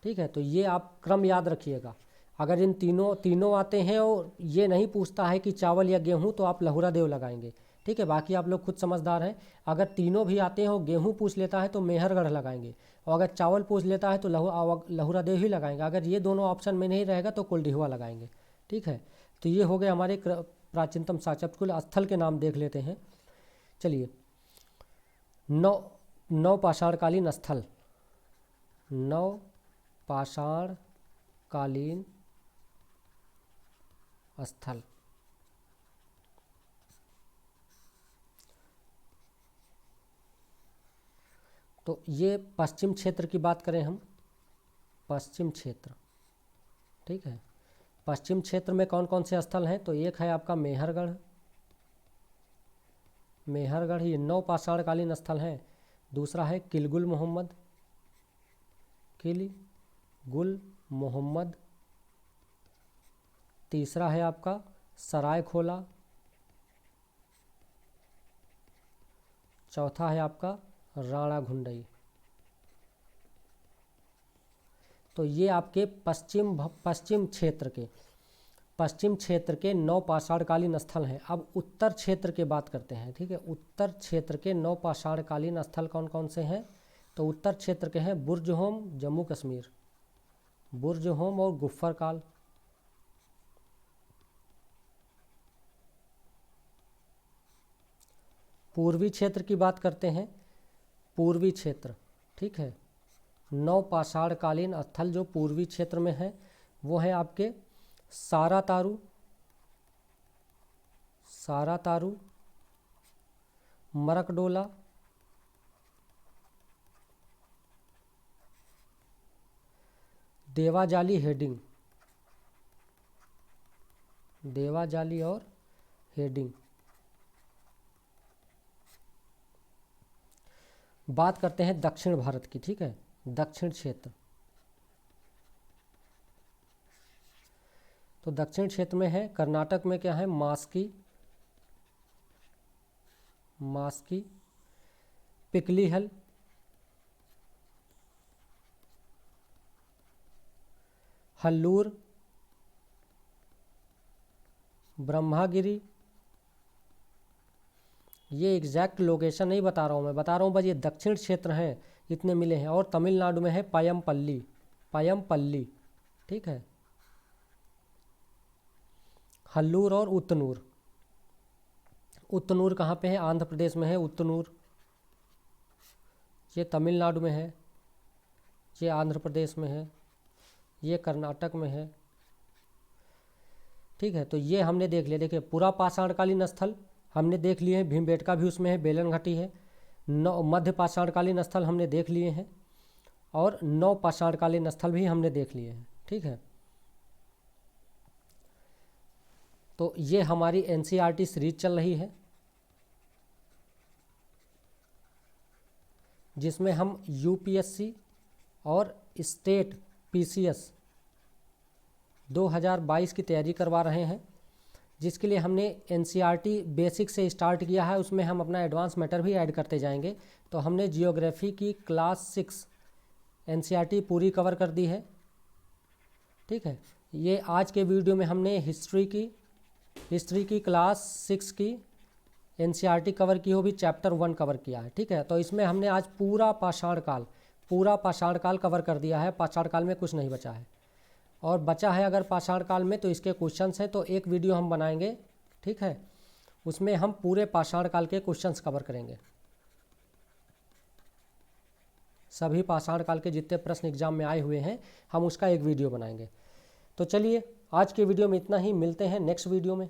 ठीक है। तो ये आप क्रम याद रखिएगा, अगर इन तीनों आते हैं और ये नहीं पूछता है कि चावल या गेहूं, तो आप लहुरा देव लगाएंगे, ठीक है। बाकी आप लोग खुद समझदार हैं, अगर तीनों भी आते हैं और गेहूं पूछ लेता है तो मेहरगढ़ लगाएंगे, और अगर चावल पूछ लेता है तो लहुरा देव ही लगाएंगे। अगर ये दोनों ऑप्शन में नहीं रहेगा तो कोल्डिहुआ लगाएंगे, ठीक है। तो ये हो गए हमारे प्राचीनतम साक्ष्य। कुल स्थल के नाम देख लेते हैं, चलिए। नौ पाषाणकालीन स्थल, 9 पाषाणकालीन स्थल। तो ये पश्चिम क्षेत्र की बात करें हम, पश्चिम क्षेत्र, ठीक है। पश्चिम क्षेत्र में कौन कौन से स्थल हैं? तो एक है आपका मेहरगढ़, मेहरगढ़ ये 9 पाषाणकालीन स्थल हैं। दूसरा है किलगुल मोहम्मद, किलगुल मोहम्मद। तीसरा है आपका सरायखोला। चौथा है आपका राणा घुंडई। तो ये आपके पश्चिम क्षेत्र के 9 पाषाणकालीन स्थल हैं। अब उत्तर क्षेत्र की बात करते हैं, ठीक है। उत्तर क्षेत्र के 9 पाषाणकालीन स्थल कौन कौन से हैं? तो उत्तर क्षेत्र के हैं बुर्जहोम, जम्मू कश्मीर, बुर्जहोम और गुफ्फरकाल। पूर्वी क्षेत्र की बात करते हैं, पूर्वी क्षेत्र, ठीक है। 9 पाषाणकालीन स्थल जो पूर्वी क्षेत्र में है वो है आपके सारातारू, सारातारू, मरकडोला, देवाजाली हेडिंग, देवाजाली और हेडिंग। बात करते हैं दक्षिण भारत की, ठीक है, दक्षिण क्षेत्र। तो दक्षिण क्षेत्र में है, कर्नाटक में क्या है? मास्की, मास्की, पिकलीहल, हल्लूर, ब्रह्मागिरी। ये एग्जैक्ट लोकेशन नहीं बता रहा हूँ मैं, बता रहा हूँ बस ये दक्षिण क्षेत्र हैं, इतने मिले हैं। और तमिलनाडु में है पयमपल्ली, पयमपल्ली, ठीक है। हल्लूर और उतनूर, उतनूर कहाँ पे है? आंध्र प्रदेश में है उतनूर। ये तमिलनाडु में है, ये आंध्र प्रदेश में है, ये कर्नाटक में है, ठीक है। तो ये हमने देख लिया। देखिए पूरा पाषाणकालीन स्थल हमने देख लिए हैं, भीमबेटका भी उसमें है, बेलन घाटी है। 9 मध्य पाषाणकालीन स्थल हमने देख लिए हैं, और 9 पाषाणकालीन स्थल भी हमने देख लिए हैं, ठीक है। तो ये हमारी एनसीईआरटी सीरीज चल रही है, जिसमें हम यूपीएससी और स्टेट पीसीएस 2022 की तैयारी करवा रहे हैं, जिसके लिए हमने एनसीईआरटी बेसिक से स्टार्ट किया है। उसमें हम अपना एडवांस मैटर भी ऐड करते जाएंगे। तो हमने जियोग्राफी की क्लास 6 एनसीईआरटी पूरी कवर कर दी है, ठीक है। ये आज के वीडियो में हमने हिस्ट्री की क्लास 6 की एनसीईआरटी कवर की हो, भी चैप्टर 1 कवर किया है, ठीक है। तो इसमें हमने आज पूरा पाषाण काल, पूरा पाषाण काल कवर कर दिया है, पाषाण काल में कुछ नहीं बचा है। और बचा है अगर पाषाण काल में तो इसके क्वेश्चंस हैं, तो एक वीडियो हम बनाएंगे, ठीक है, उसमें हम पूरे पाषाण काल के क्वेश्चंस कवर करेंगे। सभी पाषाण काल के जितने प्रश्न एग्जाम में आए हुए हैं हम उसका एक वीडियो बनाएंगे। तो चलिए आज के वीडियो में इतना ही, मिलते हैं नेक्स्ट वीडियो में।